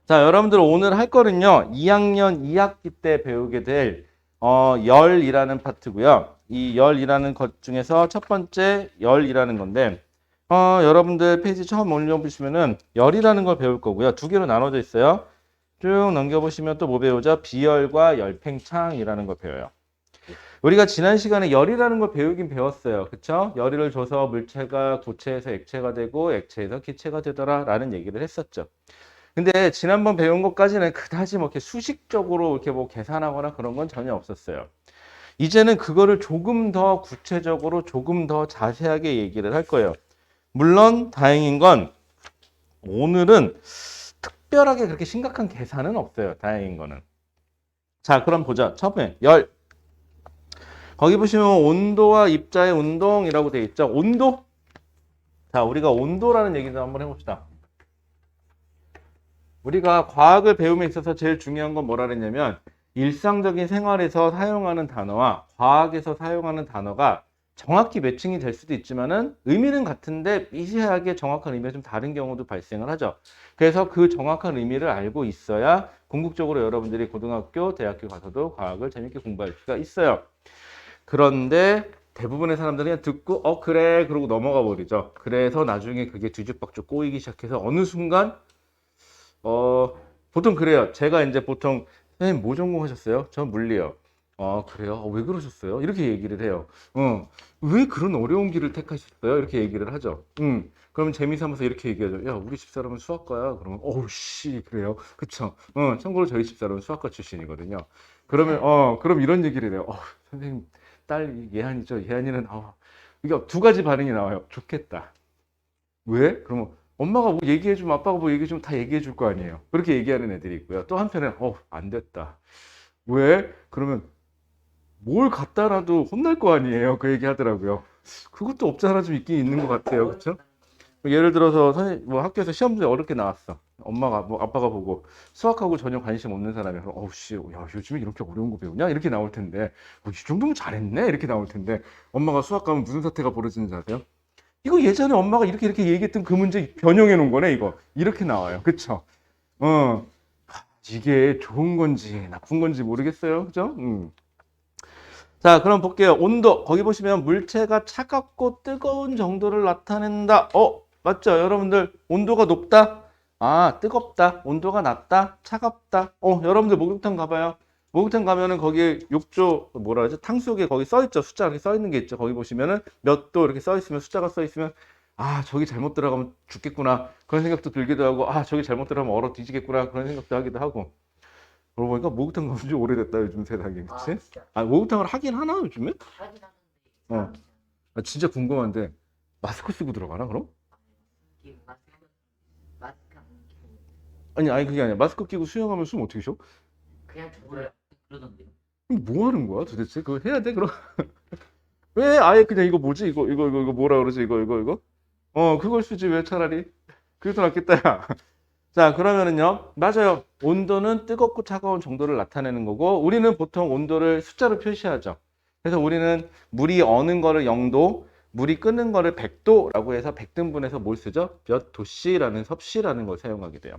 자, 여러분들 오늘 할 거는요. 2학년 2학기 때 배우게 될 열이라는 파트고요. 이 열이라는 것 중에서 첫 번째 열이라는 건데 여러분들 페이지 처음 올려보시면은 열이라는 걸 배울 거고요. 두 개로 나눠져 있어요. 쭉 넘겨보시면 또 뭐 배우죠? 비열과 열팽창이라는 걸 배워요. 우리가 지난 시간에 열이라는 걸 배우긴 배웠어요. 그쵸? 열을 줘서 물체가 고체에서 액체가 되고 액체에서 기체가 되더라 라는 얘기를 했었죠. 근데 지난번 배운 것까지는 그다지 뭐 이렇게 수식적으로 이렇게 뭐 계산하거나 그런 건 전혀 없었어요. 이제는 그거를 조금 더 구체적으로 조금 더 자세하게 얘기를 할 거예요. 물론 다행인 건 오늘은 특별하게 그렇게 심각한 계산은 없어요. 다행인 거는. 자, 그럼 보자. 처음에 열. 거기 보시면 온도와 입자의 운동이라고 되어 있죠. 온도? 자, 우리가 온도라는 얘기도 한번 해봅시다. 우리가 과학을 배움에 있어서 제일 중요한 건 뭐라 그랬냐면 일상적인 생활에서 사용하는 단어와 과학에서 사용하는 단어가 정확히 매칭이 될 수도 있지만은 의미는 같은데 미세하게 정확한 의미가 좀 다른 경우도 발생을 하죠. 그래서 그 정확한 의미를 알고 있어야 궁극적으로 여러분들이 고등학교, 대학교 가서도 과학을 재밌게 공부할 수가 있어요. 그런데 대부분의 사람들이 그냥 듣고 그래 그러고 넘어가 버리죠. 그래서 나중에 그게 뒤죽박죽 꼬이기 시작해서 어느 순간 보통 그래요. 제가 이제 보통 선생님 뭐 전공하셨어요? 저 물리요. 그래요? 왜 그러셨어요? 이렇게 얘기를 해요. 왜 그런 어려운 길을 택하셨어요? 이렇게 얘기를 하죠. 그러면 재미삼아서 이렇게 얘기하죠. 야, 우리 집사람은 수학과야. 그러면 어우 씨, 그래요? 그쵸? 참고로 저희 집사람은 수학과 출신이거든요. 그러면 그럼 이런 얘기를 해요. 선생님 딸 예한이죠. 예한이는 이게 두 가지 반응이 나와요. 좋겠다. 왜? 그러면 엄마가 뭐 얘기해주면 아빠가 뭐 얘기해주면 다 얘기해줄 거 아니에요. 그렇게 얘기하는 애들이 있고요. 또 한편은 안 됐다. 왜? 그러면 뭘 갖다 놔도 혼날 거 아니에요. 그 얘기 하더라고요. 그것도 없지 않아 좀 있긴 있는 것 같아요. 그렇죠? 예를 들어서 선생님 뭐 학교에서 시험 문제 어렵게 나왔어. 엄마가 뭐 아빠가 보고 수학하고 전혀 관심 없는 사람이 그럼 어우 씨, 야 요즘에 이렇게 어려운 거 배우냐? 이렇게 나올 텐데 이 정도면 잘했네 이렇게 나올 텐데 엄마가 수학 가면 무슨 사태가 벌어지는지 아세요? 이거 예전에 엄마가 이렇게 얘기했던 그 문제 변형해 놓은 거네, 이거. 이렇게 나와요. 그쵸? 어, 이게 좋은 건지 나쁜 건지 모르겠어요. 그죠? 자, 그럼 볼게요. 온도. 거기 보시면 물체가 차갑고 뜨거운 정도를 나타낸다. 맞죠? 여러분들, 온도가 높다? 뜨겁다. 온도가 낮다. 차갑다. 여러분들 목욕탕 가봐요. 목욕탕 가면은 거기에 욕조, 뭐라 그러지? 탕수육에 거기 써 있죠. 숫자 이렇게 써 있는 게 있죠. 거기 보시면은 몇 도 이렇게 써 있으면, 숫자가 써 있으면, 저기 잘못 들어가면 죽겠구나. 그런 생각도 들기도 하고, 저기 잘못 들어가면 얼어 뒤지겠구나. 그런 생각도 하기도 하고. 그러고 보니까 목욕탕 가본 지 오래됐다, 요즘 세상에. 그치? 진짜 목욕탕을 하긴 하나, 요즘에? 하긴 하는데 어. 진짜 궁금한데, 마스크 쓰고 들어가나, 그럼? 이게 마스크 안 끼고 아니, 그게 아니야. 마스크 끼고 수영하면 숨 어떻게 쉬어? 그냥 죽어요 그러던데요. 그럼 뭐 하는 거야, 도대체? 그거 해야 돼, 그럼? 왜 아예 그냥 이거 뭐지? 이거 뭐라 그러지? 이거? 그걸 쓰지, 왜 차라리? 그게 더 낫겠다, 야. 자, 그러면은요. 맞아요. 온도는 뜨겁고 차가운 정도를 나타내는 거고, 우리는 보통 온도를 숫자로 표시하죠. 그래서 우리는 물이 어는 거를 0도, 물이 끓는 거를 100도라고 해서 100등분해서 뭘 쓰죠? 몇 도씨라는 섭씨라는 걸 사용하게 돼요.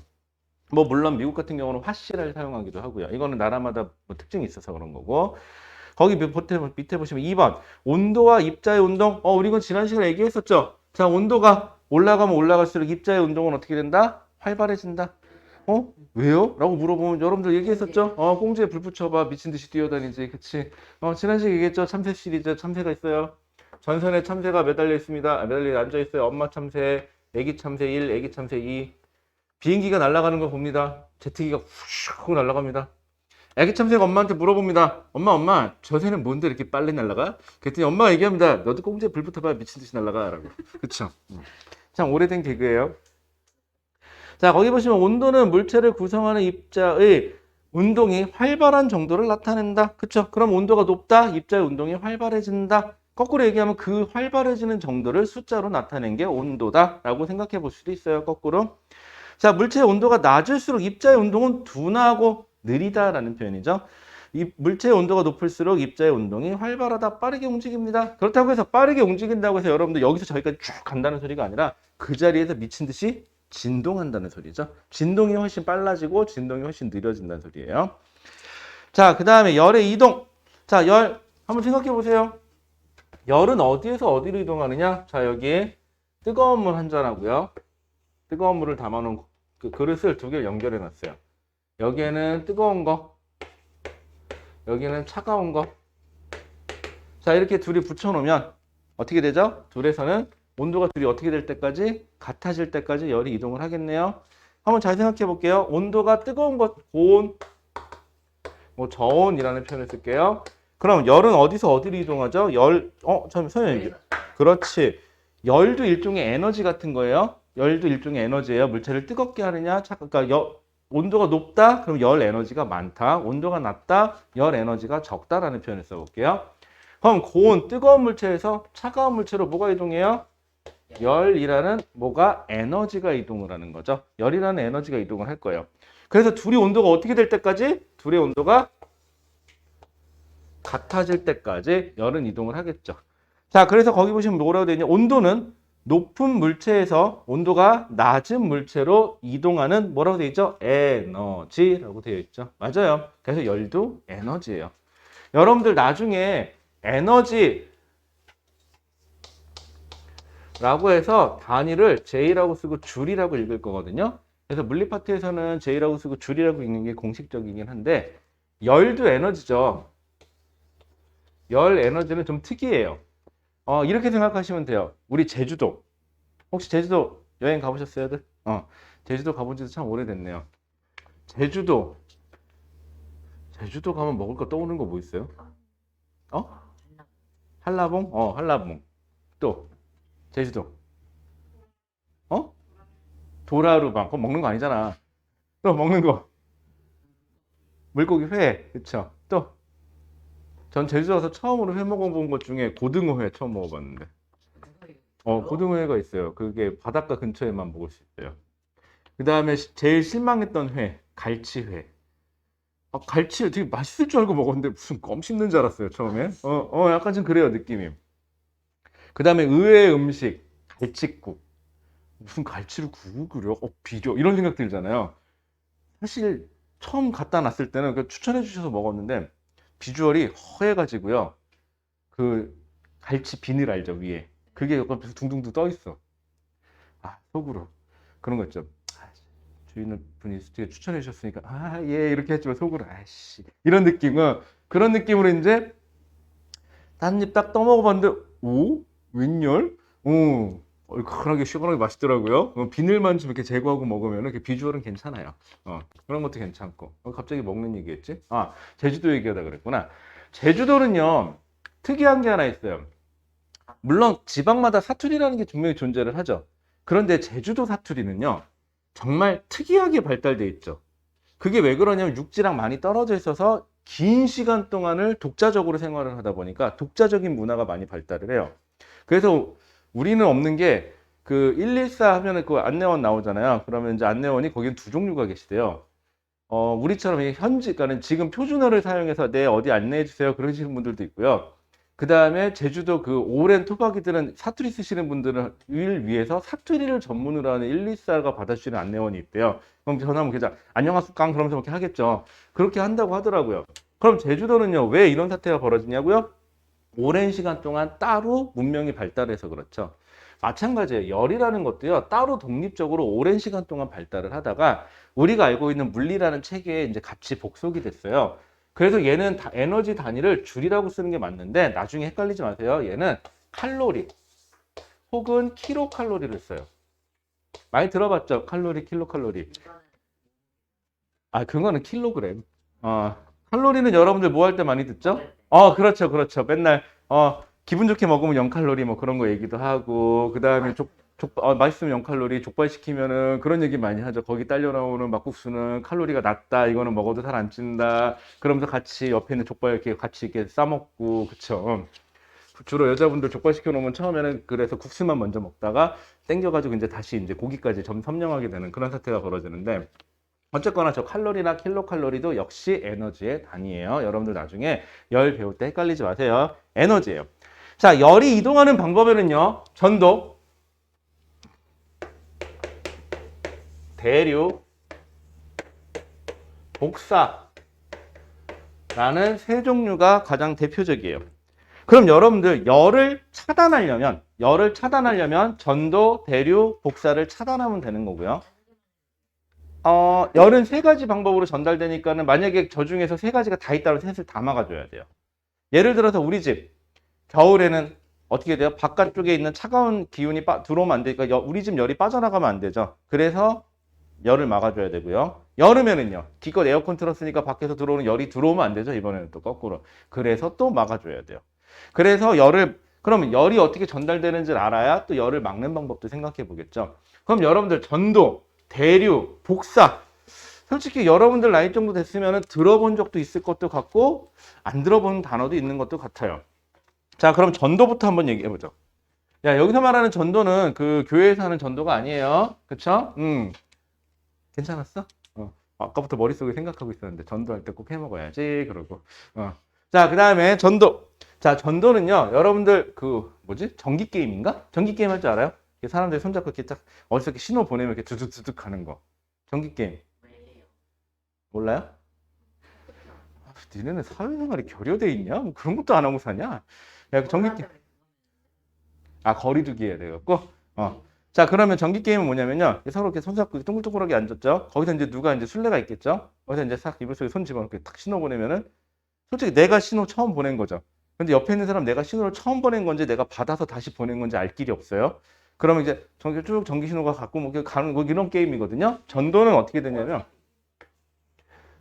뭐 물론 미국 같은 경우는 화씨를 사용하기도 하고요. 이거는 나라마다 뭐 특징이 있어서 그런 거고. 거기 밑에 보시면 2번 온도와 입자의 운동. 우리 이건 지난 시간에 얘기했었죠. 자, 온도가 올라가면 올라갈수록 입자의 운동은 어떻게 된다? 활발해진다. 왜요? 라고 물어보면 여러분들 얘기했었죠? 꽁지에 불 붙여봐. 미친 듯이 뛰어다니지. 그치? 지난 시간에 얘기했죠? 참새 시리즈 참새가 있어요. 전선에 참새가 매달려 있습니다. 매달려 앉아 있어요. 엄마 참새, 애기 참새 1, 애기 참새 2. 비행기가 날아가는 거 봅니다. 제트기가 후슉 하고 날아갑니다. 애기 참새가 엄마한테 물어봅니다. 엄마, 저 새는 뭔데 이렇게 빨리 날아가? 그랬더니 엄마가 얘기합니다. 너도 꽁지에 불 붙어봐야 미친 듯이 날아가. 라고. 그쵸? 참 오래된 개그예요. 자, 거기 보시면 온도는 물체를 구성하는 입자의 운동이 활발한 정도를 나타낸다. 그쵸? 그럼 온도가 높다. 입자의 운동이 활발해진다. 거꾸로 얘기하면 그 활발해지는 정도를 숫자로 나타낸 게 온도다. 라고 생각해 볼 수도 있어요. 거꾸로. 자, 물체의 온도가 낮을수록 입자의 운동은 둔하고 느리다라는 표현이죠. 이 물체의 온도가 높을수록 입자의 운동이 활발하다, 빠르게 움직입니다. 그렇다고 해서 빠르게 움직인다고 해서 여러분들 여기서 저기까지 쭉 간다는 소리가 아니라 그 자리에서 미친 듯이 진동한다는 소리죠. 진동이 훨씬 빨라지고 진동이 훨씬 느려진다는 소리예요. 자, 그 다음에 열의 이동. 자, 열 한번 생각해 보세요. 열은 어디에서 어디로 이동하느냐? 자, 여기에 뜨거운 물 한 잔하고요. 뜨거운 물을 담아놓은 그 그릇을 두 개를 연결해 놨어요. 여기에는 뜨거운 거, 여기는 차가운 거. 자, 이렇게 둘이 붙여놓으면 어떻게 되죠? 둘에서는 온도가 둘이 어떻게 될 때까지? 같아질 때까지 열이 이동을 하겠네요. 한번 잘 생각해 볼게요. 온도가 뜨거운 것, 고온, 뭐 저온이라는 표현을 쓸게요. 그럼 열은 어디서 어디로 이동하죠? 선생님. 그렇지. 열도 일종의 에너지 같은 거예요. 열도 일종의 에너지예요. 물체를 뜨겁게 하느냐, 그러니까 온도가 높다, 그럼 열 에너지가 많다. 온도가 낮다, 열 에너지가 적다라는 표현을 써볼게요. 그럼 고온, 뜨거운 물체에서 차가운 물체로 뭐가 이동해요? 열이라는 뭐가 에너지가 이동을 하는 거죠. 열이라는 에너지가 이동을 할 거예요. 그래서 둘이 온도가 어떻게 될 때까지? 둘의 온도가 같아질 때까지 열은 이동을 하겠죠. 자, 그래서 거기 보시면 뭐라고 되어 있냐? 온도는 높은 물체에서 온도가 낮은 물체로 이동하는 뭐라고 되어 있죠? 에너지라고 되어 있죠. 맞아요. 그래서 열도 에너지예요. 여러분들 나중에 에너지라고 해서 단위를 J라고 쓰고 줄이라고 읽을 거거든요. 그래서 물리 파트에서는 J라고 쓰고 줄이라고 읽는 게 공식적이긴 한데 열도 에너지죠. 열 에너지는 좀 특이해요. 이렇게 생각하시면 돼요. 우리 제주도. 혹시 제주도 여행 가보셨어요, 들? 제주도 가본 지도 참 오래됐네요. 제주도 가면 먹을 거 떠오르는 거 뭐 있어요? 한라봉? 한라봉. 또, 제주도. 도라루방. 그거 먹는 거 아니잖아. 또 먹는 거. 물고기 회. 그쵸? 또, 전 제주도 와서 처음으로 회 먹어본 것 중에 고등어 회 처음 먹어봤는데. 고등어 회가 있어요. 그게 바닷가 근처에만 먹을 수 있어요. 그 다음에 제일 실망했던 회, 갈치회. 갈치 되게 맛있을 줄 알고 먹었는데 무슨 껌 씹는 줄 알았어요, 처음에. 약간 좀 그래요, 느낌이. 그 다음에 의외의 음식, 갈치국. 무슨 갈치를 국을 끓여? 비려. 이런 생각 들잖아요. 사실 처음 갖다 놨을 때는 추천해 주셔서 먹었는데 비주얼이 허해가지고요. 그 갈치 비늘 알죠, 위에. 그게 약간 둥둥둥 떠 있어. 속으로. 그런 거 있죠. 주인분이 되게 추천해 주셨으니까 예 이렇게 했지만 속으로 아씨 이런 느낌은 그런 느낌으로 이제 한 입 딱 떠먹어봤는데 오 웬열 얼큰하게 시원하게 맛있더라고요. 비늘만 좀 이렇게 제거하고 먹으면 이렇게 비주얼은 괜찮아요. 그런 것도 괜찮고. 갑자기 먹는 얘기했지? 제주도 얘기하다 그랬구나. 제주도는요 특이한 게 하나 있어요. 물론 지방마다 사투리라는 게 분명히 존재를 하죠. 그런데 제주도 사투리는요 정말 특이하게 발달돼 있죠. 그게 왜 그러냐면 육지랑 많이 떨어져 있어서 긴 시간 동안을 독자적으로 생활을 하다 보니까 독자적인 문화가 많이 발달을 해요. 그래서 우리는 없는 게 그 114 하면은 그 안내원 나오잖아요. 그러면 이제 안내원이 거기는 두 종류가 계시대요. 우리처럼 그러니까 지금 표준어를 사용해서 어디 안내해 주세요. 그러시는 분들도 있고요. 그 다음에 제주도 그 오랜 토박이들은 사투리 쓰시는 분들을 위해서 사투리를 전문으로 하는 124가 받아주시는 안내원이 있대요. 그럼 전화하면 그냥 안녕하십니까 그러면서 그렇게 하겠죠. 그렇게 한다고 하더라고요. 그럼 제주도는요 왜 이런 사태가 벌어지냐고요? 오랜 시간 동안 따로 문명이 발달해서 그렇죠. 마찬가지예요. 열이라는 것도요 따로 독립적으로 오랜 시간 동안 발달을 하다가 우리가 알고 있는 물리라는 체계에 이제 같이 복속이 됐어요. 그래서 얘는 에너지 단위를 줄이라고 쓰는 게 맞는데 나중에 헷갈리지 마세요. 얘는 칼로리 혹은 킬로칼로리를 써요. 많이 들어봤죠? 칼로리, 킬로칼로리. 그거는 킬로그램. 칼로리는 여러분들 뭐 할 때 많이 듣죠? 그렇죠, 그렇죠. 맨날 기분 좋게 먹으면 0칼로리 뭐 그런 거 얘기도 하고 그 다음에 맛있으면 0칼로리 족발 시키면은 그런 얘기 많이 하죠. 거기 딸려 나오는 막국수는 칼로리가 낮다. 이거는 먹어도 살 안 찐다. 그러면서 같이 옆에 있는 족발 이렇게 같이 이렇게 싸 먹고 그쵸. 주로 여자분들 족발 시켜 놓으면 처음에는 그래서 국수만 먼저 먹다가 땡겨가지고 이제 다시 이제 고기까지 점령하게 되는 그런 사태가 벌어지는데 어쨌거나 저 칼로리나 킬로칼로리도 역시 에너지의 단위예요. 여러분들 나중에 열 배울 때 헷갈리지 마세요. 에너지예요. 자, 열이 이동하는 방법에는요. 전도, 대류, 복사라는 세 종류가 가장 대표적이에요. 그럼 여러분들 열을 차단하려면 전도, 대류, 복사를 차단하면 되는 거고요. 열은 세 가지 방법으로 전달되니까는 만약에 저 중에서 세 가지가 다 있다면 셋을 다 막아줘야 돼요. 예를 들어서 우리 집 겨울에는 어떻게 돼요? 바깥쪽에 있는 차가운 기운이 들어오면 안 되니까 우리 집 열이 빠져나가면 안 되죠. 그래서 열을 막아줘야 되고요. 여름에는요. 기껏 에어컨 틀었으니까 밖에서 들어오는 열이 들어오면 안 되죠. 이번에는 또 거꾸로. 그래서 또 막아줘야 돼요. 그래서 그러면 열이 어떻게 전달되는지를 알아야 또 열을 막는 방법도 생각해 보겠죠. 그럼 여러분들 전도, 대류, 복사. 솔직히 여러분들 나이 정도 됐으면 들어본 적도 있을 것도 같고 안 들어본 단어도 있는 것도 같아요. 자, 그럼 전도부터 한번 얘기해 보죠. 야, 여기서 말하는 전도는 그 교회에서 하는 전도가 아니에요. 그쵸? 괜찮았어? 아까부터 머릿속에 생각하고 있었는데 전도할 때 꼭 해먹어야지 그러고. 자, 그 다음에 전도. 자, 전도는요, 여러분들 전기 게임인가? 전기 게임 할 줄 알아요? 사람들이 손잡고 이렇게 딱 어디서 이렇게 신호 보내면 이렇게 두둑두둑 하는 거. 전기 게임. 몰라요? 니네는 사회생활이 결여돼 있냐? 뭐 그런 것도 안 하고 사냐? 야, 전기 게임. 거리두기 해야 돼갖고. 자, 그러면 전기 게임은 뭐냐면요. 서로 이렇게 손잡고 동글동글하게 앉았죠. 거기서 이제 누가 이제 술래가 있겠죠. 거기서 이제 싹 이불 속에 손 집어넣고 탁 신호 보내면은 솔직히 내가 신호 처음 보낸 거죠. 근데 옆에 있는 사람 내가 신호를 처음 보낸 건지 내가 받아서 다시 보낸 건지 알 길이 없어요. 그러면 이제 전기 신호가 갖고 뭐 가는 거 이런 게임이거든요. 전도는 어떻게 되냐면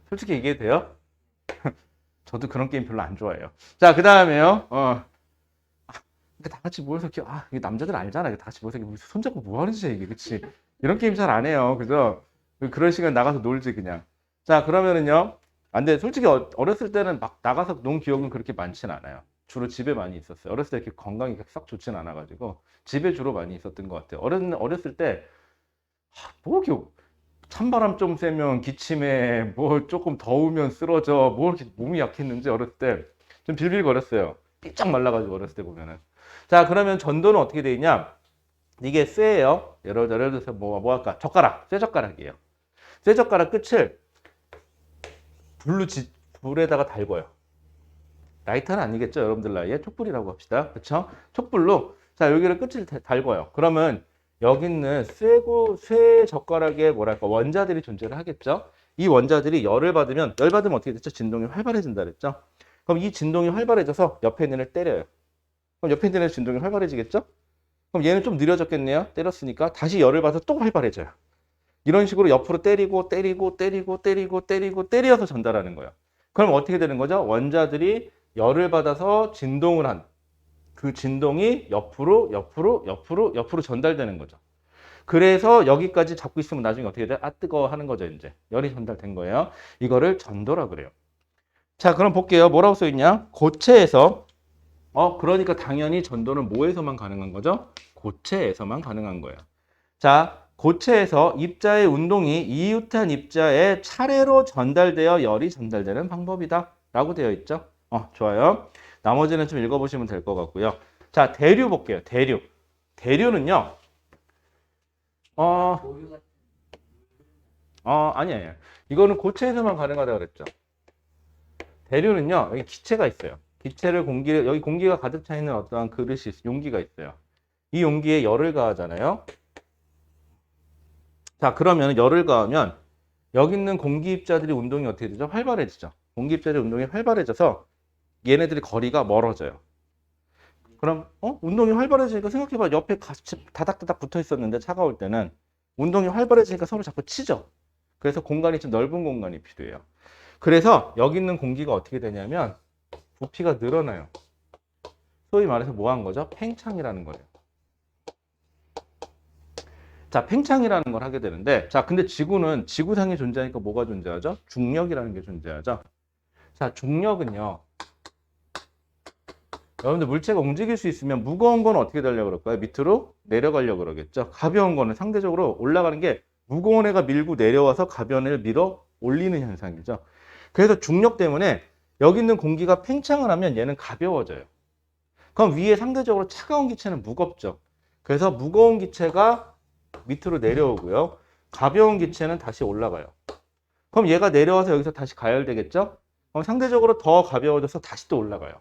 솔직히 얘기해도 돼요? 저도 그런 게임 별로 안 좋아해요. 자, 그 다음에요. 다 같이 모여서 이게 남자들 알잖아. 다 같이 모여서 손잡고 뭐 하는 짓이야 이게, 그치? 이런 게임 잘 안 해요. 그죠? 그런 시간 나가서 놀지 그냥. 자, 그러면은요. 안 돼. 솔직히 어렸을 때는 막 나가서 논 기억은 그렇게 많진 않아요. 주로 집에 많이 있었어요. 어렸을 때 이렇게 건강이 썩 좋진 않아가지고 집에 주로 많이 있었던 것 같아요. 어렸을 때 찬바람 좀 쐬면 기침해, 뭐 조금 더우면 쓰러져, 뭐 이렇게 몸이 약했는지 어렸을 때 좀 빌빌거렸어요. 삐쩍 말라가지고 어렸을 때 보면은. 자, 그러면 전도는 어떻게 돼 있냐? 이게 쇠예요. 예를 들어서 뭐 할까? 젓가락, 쇠젓가락이에요. 쇠젓가락 끝을 불에다가 달궈요. 라이터는 아니겠죠, 여러분들 나이에? 촛불이라고 합시다. 그쵸? 촛불로, 자, 여기를 끝을 달궈요. 그러면 여기 있는 쇠 젓가락에 원자들이 존재를 하겠죠? 이 원자들이 열을 받으면 어떻게 됐죠? 진동이 활발해진다 그랬죠? 그럼 이 진동이 활발해져서 옆에 있는 애를 때려요. 그럼 옆에 있는 애 진동이 활발해지겠죠? 그럼 얘는 좀 느려졌겠네요? 때렸으니까 다시 열을 받아서 또 활발해져요. 이런 식으로 옆으로 때려서 전달하는 거예요. 그럼 어떻게 되는 거죠? 원자들이 열을 받아서 진동을 한 그 진동이 옆으로 전달되는 거죠. 그래서 여기까지 잡고 있으면 나중에 어떻게 돼? 뜨거워 하는 거죠, 이제. 열이 전달된 거예요. 이거를 전도라 그래요. 자, 그럼 볼게요. 뭐라고 써 있냐? 고체에서 그러니까 당연히 전도는 뭐에서만 가능한 거죠? 고체에서만 가능한 거예요. 자, 고체에서 입자의 운동이 이웃한 입자에 차례로 전달되어 열이 전달되는 방법이다 라고 되어 있죠. 좋아요. 나머지는 좀 읽어보시면 될 것 같고요. 자, 대류 볼게요. 대류는요. 아니에요. 이거는 고체에서만 가능하다고 그랬죠. 대류는요. 여기 기체가 있어요. 여기 공기가 가득 차 있는 어떠한 용기가 있어요. 이 용기에 열을 가하잖아요. 자, 그러면 열을 가하면 여기 있는 공기 입자들이 운동이 어떻게 되죠? 활발해지죠. 공기 입자들이 운동이 활발해져서 얘네들이 거리가 멀어져요. 그럼 운동이 활발해지니까 생각해봐. 옆에 같이 다닥다닥 붙어 있었는데 차가울 때는 운동이 활발해지니까 서로 자꾸 치죠. 그래서 공간이 좀 넓은 공간이 필요해요. 그래서 여기 있는 공기가 어떻게 되냐면 부피가 늘어나요. 소위 말해서 뭐 한 거죠? 팽창이라는 거예요. 자, 팽창이라는 걸 하게 되는데, 자, 근데 지구는 지구상에 존재하니까 뭐가 존재하죠? 중력이라는 게 존재하죠. 자, 중력은요. 여러분들 물체가 움직일 수 있으면 무거운 건 어떻게 되려고 그럴까요? 밑으로 내려가려고 그러겠죠. 가벼운 거는 상대적으로 올라가는 게 무거운 애가 밀고 내려와서 가벼운 애를 밀어 올리는 현상이죠. 그래서 중력 때문에 여기 있는 공기가 팽창을 하면 얘는 가벼워져요. 그럼 위에 상대적으로 차가운 기체는 무겁죠. 그래서 무거운 기체가 밑으로 내려오고요. 가벼운 기체는 다시 올라가요. 그럼 얘가 내려와서 여기서 다시 가열되겠죠? 그럼 상대적으로 더 가벼워져서 다시 또 올라가요.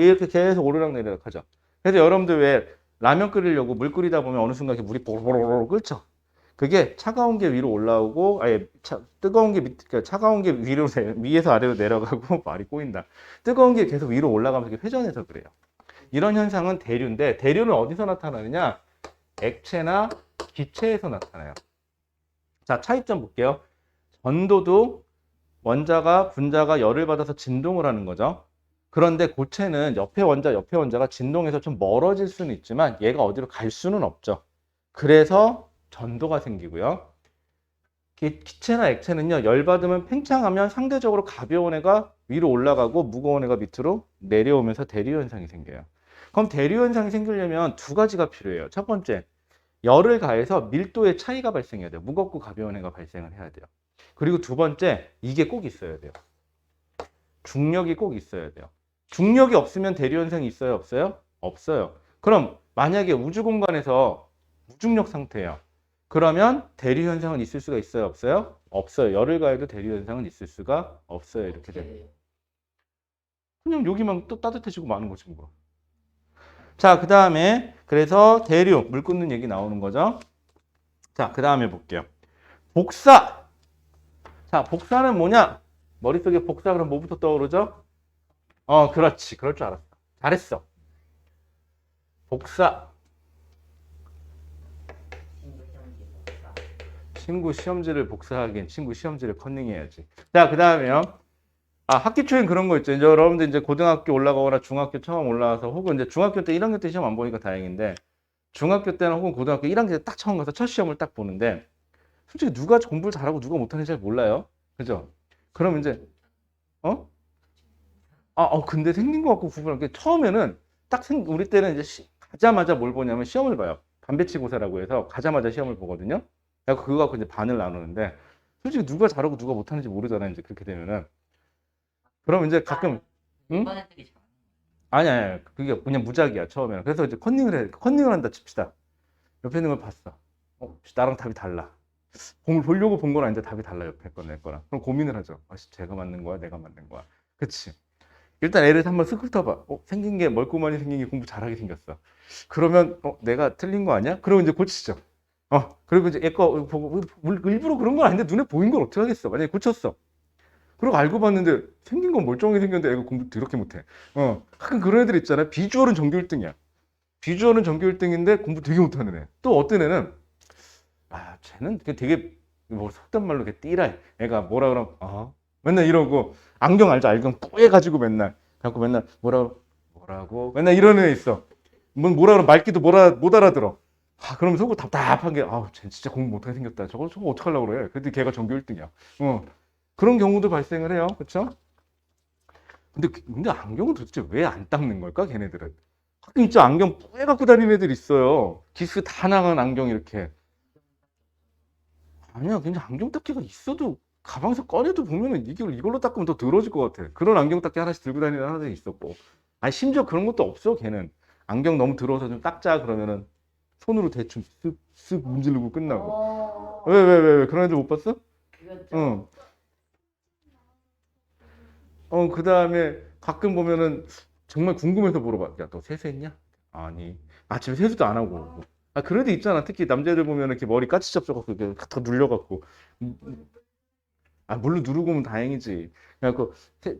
얘 이렇게 계속 오르락내리락 하죠. 그래서 여러분들 왜 라면 끓이려고 물 끓이다 보면 어느 순간 이렇게 물이 보로로로 끓죠? 그게 차가운 게 위로 올라오고, 뜨거운 게 그러니까 차가운 게 위에서 아래로 내려가고, 말이 꼬인다. 뜨거운 게 계속 위로 올라가면서 이렇게 회전해서 그래요. 이런 현상은 대류인데, 대류는 어디서 나타나느냐? 액체나 기체에서 나타나요. 자, 차이점 볼게요. 전도도 원자가, 분자가 열을 받아서 진동을 하는 거죠. 그런데 고체는 옆에 원자가 진동해서 좀 멀어질 수는 있지만 얘가 어디로 갈 수는 없죠. 그래서 전도가 생기고요. 기체나 액체는요, 열 받으면 팽창하면 상대적으로 가벼운 애가 위로 올라가고 무거운 애가 밑으로 내려오면서 대류 현상이 생겨요. 그럼 대류 현상이 생기려면 두 가지가 필요해요. 첫 번째, 열을 가해서 밀도의 차이가 발생해야 돼요. 무겁고 가벼운 애가 발생을 해야 돼요. 그리고 두 번째, 이게 꼭 있어야 돼요. 중력이 꼭 있어야 돼요. 중력이 없으면 대류 현상이 있어요, 없어요? 없어요. 그럼 만약에 우주 공간에서 무중력 상태예요. 그러면 대류 현상은 있을 수가 있어요, 없어요? 없어요. 열을 가해도 대류 현상은 있을 수가 없어요. 이렇게 돼요. 그냥 여기만 또 따뜻해지고 마는 거지 뭐. 자, 그 다음에 그래서 대류, 물 끓는 얘기 나오는 거죠. 자, 그 다음에 볼게요. 복사. 자, 복사는 뭐냐? 머릿속에 복사 그럼 뭐부터 떠오르죠? 그렇지. 그럴 줄 알았어. 잘했어. 복사. 친구 시험지를 복사하긴 친구 시험지를 컨닝해야지. 자, 그 다음에요. 학기 초엔 그런 거 있죠. 이제 여러분들 이제 고등학교 올라가거나 중학교 처음 올라와서 혹은 이제 중학교 때 1학년 때 시험 안 보니까 다행인데 중학교 때는 혹은 고등학교 1학년 때 딱 처음 가서 첫 시험을 딱 보는데 솔직히 누가 공부를 잘하고 누가 못하는지 잘 몰라요. 그죠? 그럼 이제 근데 생긴 것 같고 구분할 게 처음에는 우리 때는 이제 가자마자 뭘 보냐면 시험을 봐요. 반배치고사라고 해서 가자마자 시험을 보거든요. 그래서 그거 갖고 이제 반을 나누는데 솔직히 누가 잘하고 누가 못하는지 모르잖아요. 이제 그렇게 되면은. 그럼 이제 가끔 응? 일반 애들이 잘. 아니야. 그게 그냥 무작위야 처음에는. 그래서 이제 컨닝을 한다 칩시다. 옆에 있는 걸 봤어. 나랑 답이 달라. 공을 보려고 본 건 아닌데 답이 달라 옆에 거 내 거랑. 그럼 고민을 하죠. 제가 맞는 거야, 내가 맞는 거야. 그치? 일단 애를 한번 쓱 훑어봐. 생긴 게 멀고만이 생긴 게 공부 잘하게 생겼어. 그러면 내가 틀린 거 아니야? 그러고 이제 고치죠. 그리고 이제 얘 거 보고 일부러 그런 건 아닌데 눈에 보인 걸 어떻게 하겠어? 만약에 고쳤어. 그리고 알고 봤는데 생긴 건 멀쩡하게 생겼는데 애가 공부 더럽게 못해. 가끔 그런 애들 있잖아요. 비주얼은 전교 1등이야. 비주얼은 전교 1등인데 공부 되게 못하는 애. 또 어떤 애는 쟤는 되게 뭐 속된 말로 이렇게 띠라. 애가 뭐라 그러면 맨날 이러고 안경 알죠? 안경 뿌해가지고 맨날 갖고 맨날 뭐라고 맨날 이러는 애 있어. 뭐라 그러면 말귀도 못 알아들어. 그러면 속으로 답답한 게 쟤 진짜 공부 못하게 생겼다. 저거 어떡하려고 그래. 근데 걔가 전교 1등이야. 그런 경우도 발생을 해요. 그렇죠? 근데 안경은 도대체 왜 안 닦는 걸까? 걔네들은. 가끔 진짜 안경 뿌해 갖고 다니는 애들 있어요. 기스 다 나간 안경 이렇게. 아니야, 그냥 안경 닦기가 있어도 가방에서 꺼내도 보면은 이걸로 닦으면 더 더러워질 것 같아. 그런 안경 닦기 하나씩 들고 다니는 하나도 있었고. 심지어 그런 것도 없어, 걔는. 안경 너무 더러워서 좀 닦자 그러면은 손으로 대충 쓱쓱 문지르고 끝나고. 왜 그런 애들 못 봤어? 응. 그 다음에 가끔 보면은 정말 궁금해서 물어봐. 야, 너 세수했냐? 아니. 아침에 세수도 안 하고. 그런 애들 있잖아. 특히 남자애들 보면 이렇게 머리 까치 잡혀갖고 이렇게 다 눌려갖고. 물로 누르고 오면 다행이지. 그래갖고,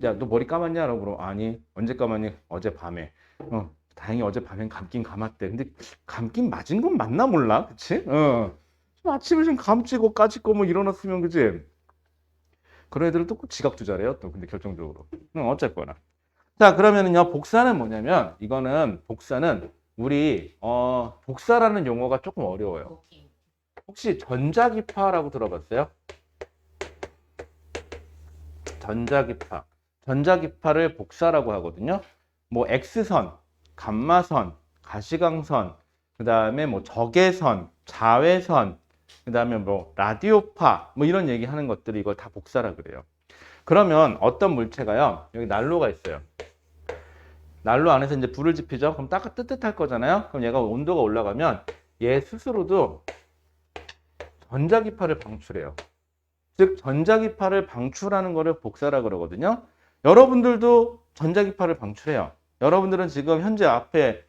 야, 너 머리 감았냐? 라고 물어. 아니. 언제 감았니? 어젯밤에. 다행히 어젯밤엔 감긴 감았대. 근데 감긴 맞은 건 맞나 몰라. 그치? 좀 아침에 좀 감찌고 까짓고 뭐 일어났으면, 그치? 그런 애들은 또 지각 투자래요. 또 근데 결정적으로. 어쨌거나. 자, 그러면은요. 복사는 뭐냐면 이거는 복사는 우리 복사라는 용어가 조금 어려워요. 혹시 전자기파라고 들어봤어요? 전자기파. 전자기파를 복사라고 하거든요. 뭐 X선, 감마선, 가시광선, 그다음에 뭐 적외선, 자외선, 그다음에 뭐 라디오파 뭐 이런 얘기 하는 것들이 이걸 다 복사라 그래요. 그러면 어떤 물체가요? 여기 난로가 있어요. 난로 안에서 이제 불을 지피죠. 그럼 뜨뜻할 거잖아요. 그럼 얘가 온도가 올라가면 얘 스스로도 전자기파를 방출해요. 즉 전자기파를 방출하는 거를 복사라 그러거든요. 여러분들도 전자기파를 방출해요. 여러분들은 지금 현재 앞에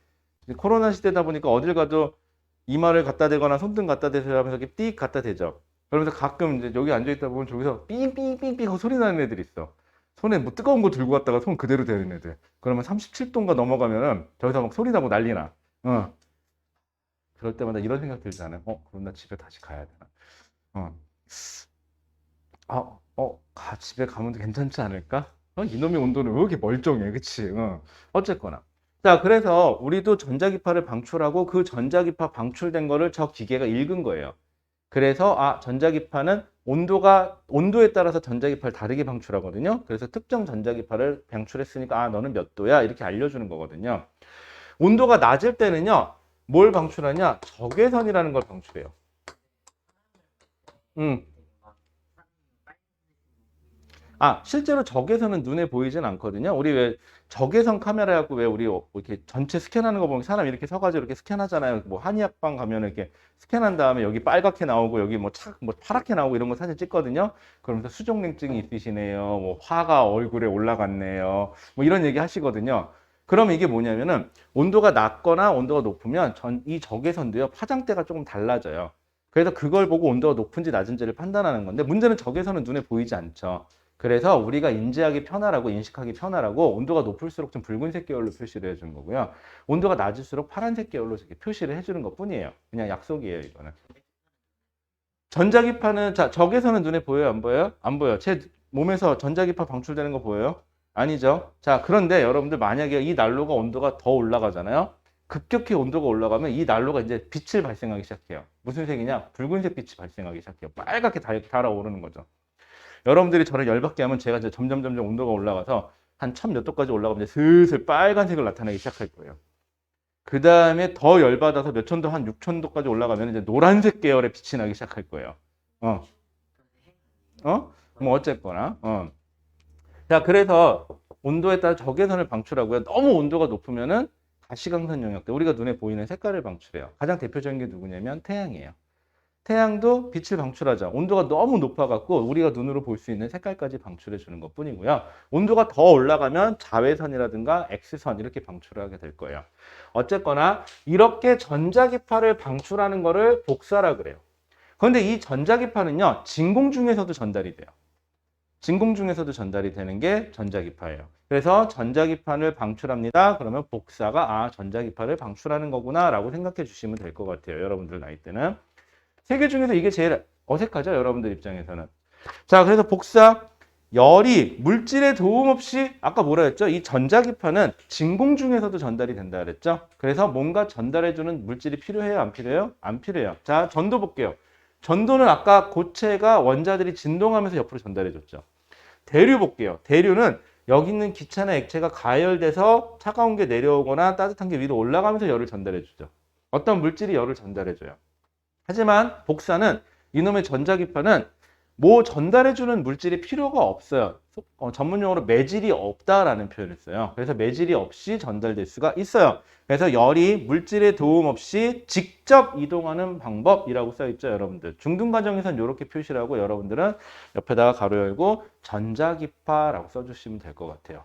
코로나 시대다 보니까 어딜 가도 이마를 갖다 대거나 손등 갖다 대세요 하면서 이렇게 삑 갖다 대죠. 그러면서 가끔 이제 여기 앉아있다 보면 저기서 삥삥삥삥 하고 소리 나는 애들이 있어. 손에 뭐 뜨거운 거 들고 갔다가 손 그대로 대는 애들. 그러면 37도인가 넘어가면은 저기서 막 소리 나고 난리 나. 그럴 때마다 이런 생각 들잖아요. 그럼 나 집에 다시 가야 되나? 집에 가면 괜찮지 않을까? 이놈의 온도는 왜 이렇게 멀쩡해, 그치? 어쨌거나. 자, 그래서 우리도 전자기파를 방출하고 그 전자기파 방출된 거를 저 기계가 읽은 거예요. 그래서 전자기파는 온도에 따라서 전자기파를 다르게 방출하거든요. 그래서 특정 전자기파를 방출했으니까 너는 몇 도야? 이렇게 알려주는 거거든요. 온도가 낮을 때는요, 뭘 방출하냐? 적외선이라는 걸 방출해요. 실제로 적외선은 눈에 보이진 않거든요. 우리 왜 적외선 카메라 갖고 왜 우리 이렇게 전체 스캔하는 거 보면 사람 이렇게 서가지고 이렇게 스캔하잖아요. 뭐 한의학방 가면 이렇게 스캔한 다음에 여기 빨갛게 나오고 여기 뭐 파랗게 나오고 이런 거 사진 찍거든요. 그러면서 수족냉증이 있으시네요. 뭐 화가 얼굴에 올라갔네요. 뭐 이런 얘기 하시거든요. 그러면 이게 뭐냐면은 온도가 낮거나 온도가 높으면 이 적외선도요 파장대가 조금 달라져요. 그래서 그걸 보고 온도가 높은지 낮은지를 판단하는 건데 문제는 적외선은 눈에 보이지 않죠. 그래서 우리가 인지하기 편하라고 인식하기 편하라고 온도가 높을수록 좀 붉은색 계열로 표시를 해주는 거고요. 온도가 낮을수록 파란색 계열로 이렇게 표시를 해주는 것 뿐이에요. 그냥 약속이에요, 이거는. 전자기파는 적외선은 눈에 보여요, 안 보여요? 안 보여요. 제 몸에서 전자기파 방출되는 거 보여요? 아니죠. 자, 그런데 여러분들 만약에 이 난로가 온도가 더 올라가잖아요. 급격히 온도가 올라가면 이 난로가 이제 빛을 발생하기 시작해요. 무슨 색이냐? 붉은색 빛이 발생하기 시작해요. 빨갛게 달아오르는 거죠. 여러분들이 저를 열받게 하면 제가 이제 점점 온도가 올라가서 한 1000몇 도까지 올라가면 이제 슬슬 빨간색을 나타내기 시작할 거예요. 그 다음에 더 열받아서 몇천 도, 한 6000도까지 올라가면 이제 노란색 계열의 빛이 나기 시작할 거예요. 뭐 어쨌거나. 자, 그래서 온도에 따라 적외선을 방출하고요. 너무 온도가 높으면은 가시광선 영역대, 우리가 눈에 보이는 색깔을 방출해요. 가장 대표적인 게 누구냐면 태양이에요. 태양도 빛을 방출하죠. 온도가 너무 높아갖고 우리가 눈으로 볼 수 있는 색깔까지 방출해 주는 것 뿐이고요. 온도가 더 올라가면 자외선이라든가 X선 이렇게 방출을 하게 될 거예요. 어쨌거나 이렇게 전자기파를 방출하는 거를 복사라 그래요. 그런데 이 전자기파는요, 진공 중에서도 전달이 돼요. 진공 중에서도 전달이 되는 게 전자기파예요. 그래서 전자기파를 방출합니다. 그러면 복사가 전자기파를 방출하는 거구나 라고 생각해 주시면 될 것 같아요. 여러분들 나이 때는. 세 개 중에서 이게 제일 어색하죠? 여러분들 입장에서는. 자, 그래서 복사. 열이 물질의 도움 없이 아까 뭐라 했죠? 이 전자기파는 진공 중에서도 전달이 된다 그랬죠? 그래서 뭔가 전달해주는 물질이 필요해요? 안 필요해요? 안 필요해요. 자, 전도 볼게요. 전도는 아까 고체가 원자들이 진동하면서 옆으로 전달해줬죠. 대류 볼게요. 대류는 여기 있는 기체나 액체가 가열돼서 차가운 게 내려오거나 따뜻한 게 위로 올라가면서 열을 전달해주죠. 어떤 물질이 열을 전달해줘요. 하지만 복사는 이놈의 전자기파는 뭐 전달해주는 물질이 필요가 없어요. 전문용어로 매질이 없다라는 표현을 써요. 그래서 매질이 없이 전달될 수가 있어요. 그래서 열이 물질의 도움 없이 직접 이동하는 방법이라고 써있죠, 여러분들. 중등 과정에서는 이렇게 표시를 하고 여러분들은 옆에다가 가로 열고 전자기파라고 써주시면 될 것 같아요.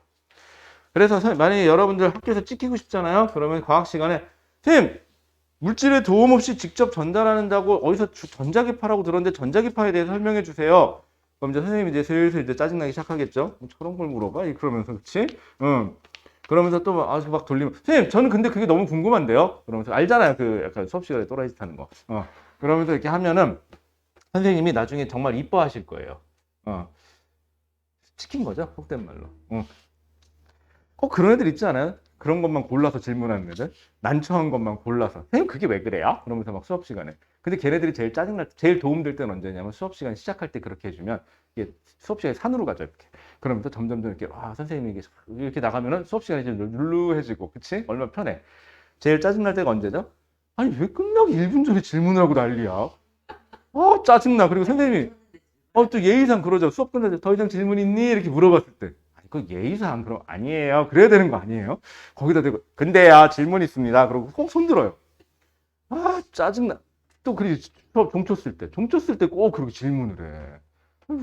그래서 만약에 여러분들 학교에서 찍히고 싶잖아요. 그러면 과학 시간에 선생님! 물질의 도움 없이 직접 전달한다고 어디서 전자기파라고 들었는데 전자기파에 대해서 설명해 주세요. 그럼 이제 선생님이 이제 슬슬 이제 짜증나기 시작하겠죠. 저런 걸 물어봐? 그러면서, 그치? 그러면서 또 막 돌리면, 선생님, 저는 근데 그게 너무 궁금한데요? 그러면서, 알잖아요. 그 약간 수업 시간에 또라이 짓 하는 거. 그러면서 이렇게 하면은 선생님이 나중에 정말 이뻐하실 거예요. 시킨 거죠. 속된 말로. 꼭 그런 애들 있지 않아요? 그런 것만 골라서 질문하는 애들, 난처한 것만 골라서 선생님 그게 왜 그래요? 그러면서 막 수업 시간에. 근데 걔네들이 제일 짜증날 제일 도움될 때는 언제냐면 수업 시간 시작할 때 그렇게 해주면 이게 수업 시간에 산으로 가죠. 이렇게. 그러면서 점점 이렇게 선생님이 이렇게 나가면은 수업 시간이 좀 룰루해지고, 그치? 얼마나 편해. 제일 짜증날 때가 언제죠? 아니 왜 끝나기 1분 전에 질문을 하고 난리야? 짜증나. 그리고 선생님이 또 예의상 그러죠. 수업 끝날 때 더 이상 질문 있니? 이렇게 물어봤을 때. 그 예의상 그럼 아니에요. 그래야 되는 거 아니에요? 거기다 대고 근데요 질문 있습니다. 그러고 꼭 손들어요. 짜증나. 또 그리 종초 쓸 때, 꼭 그렇게 질문을 해.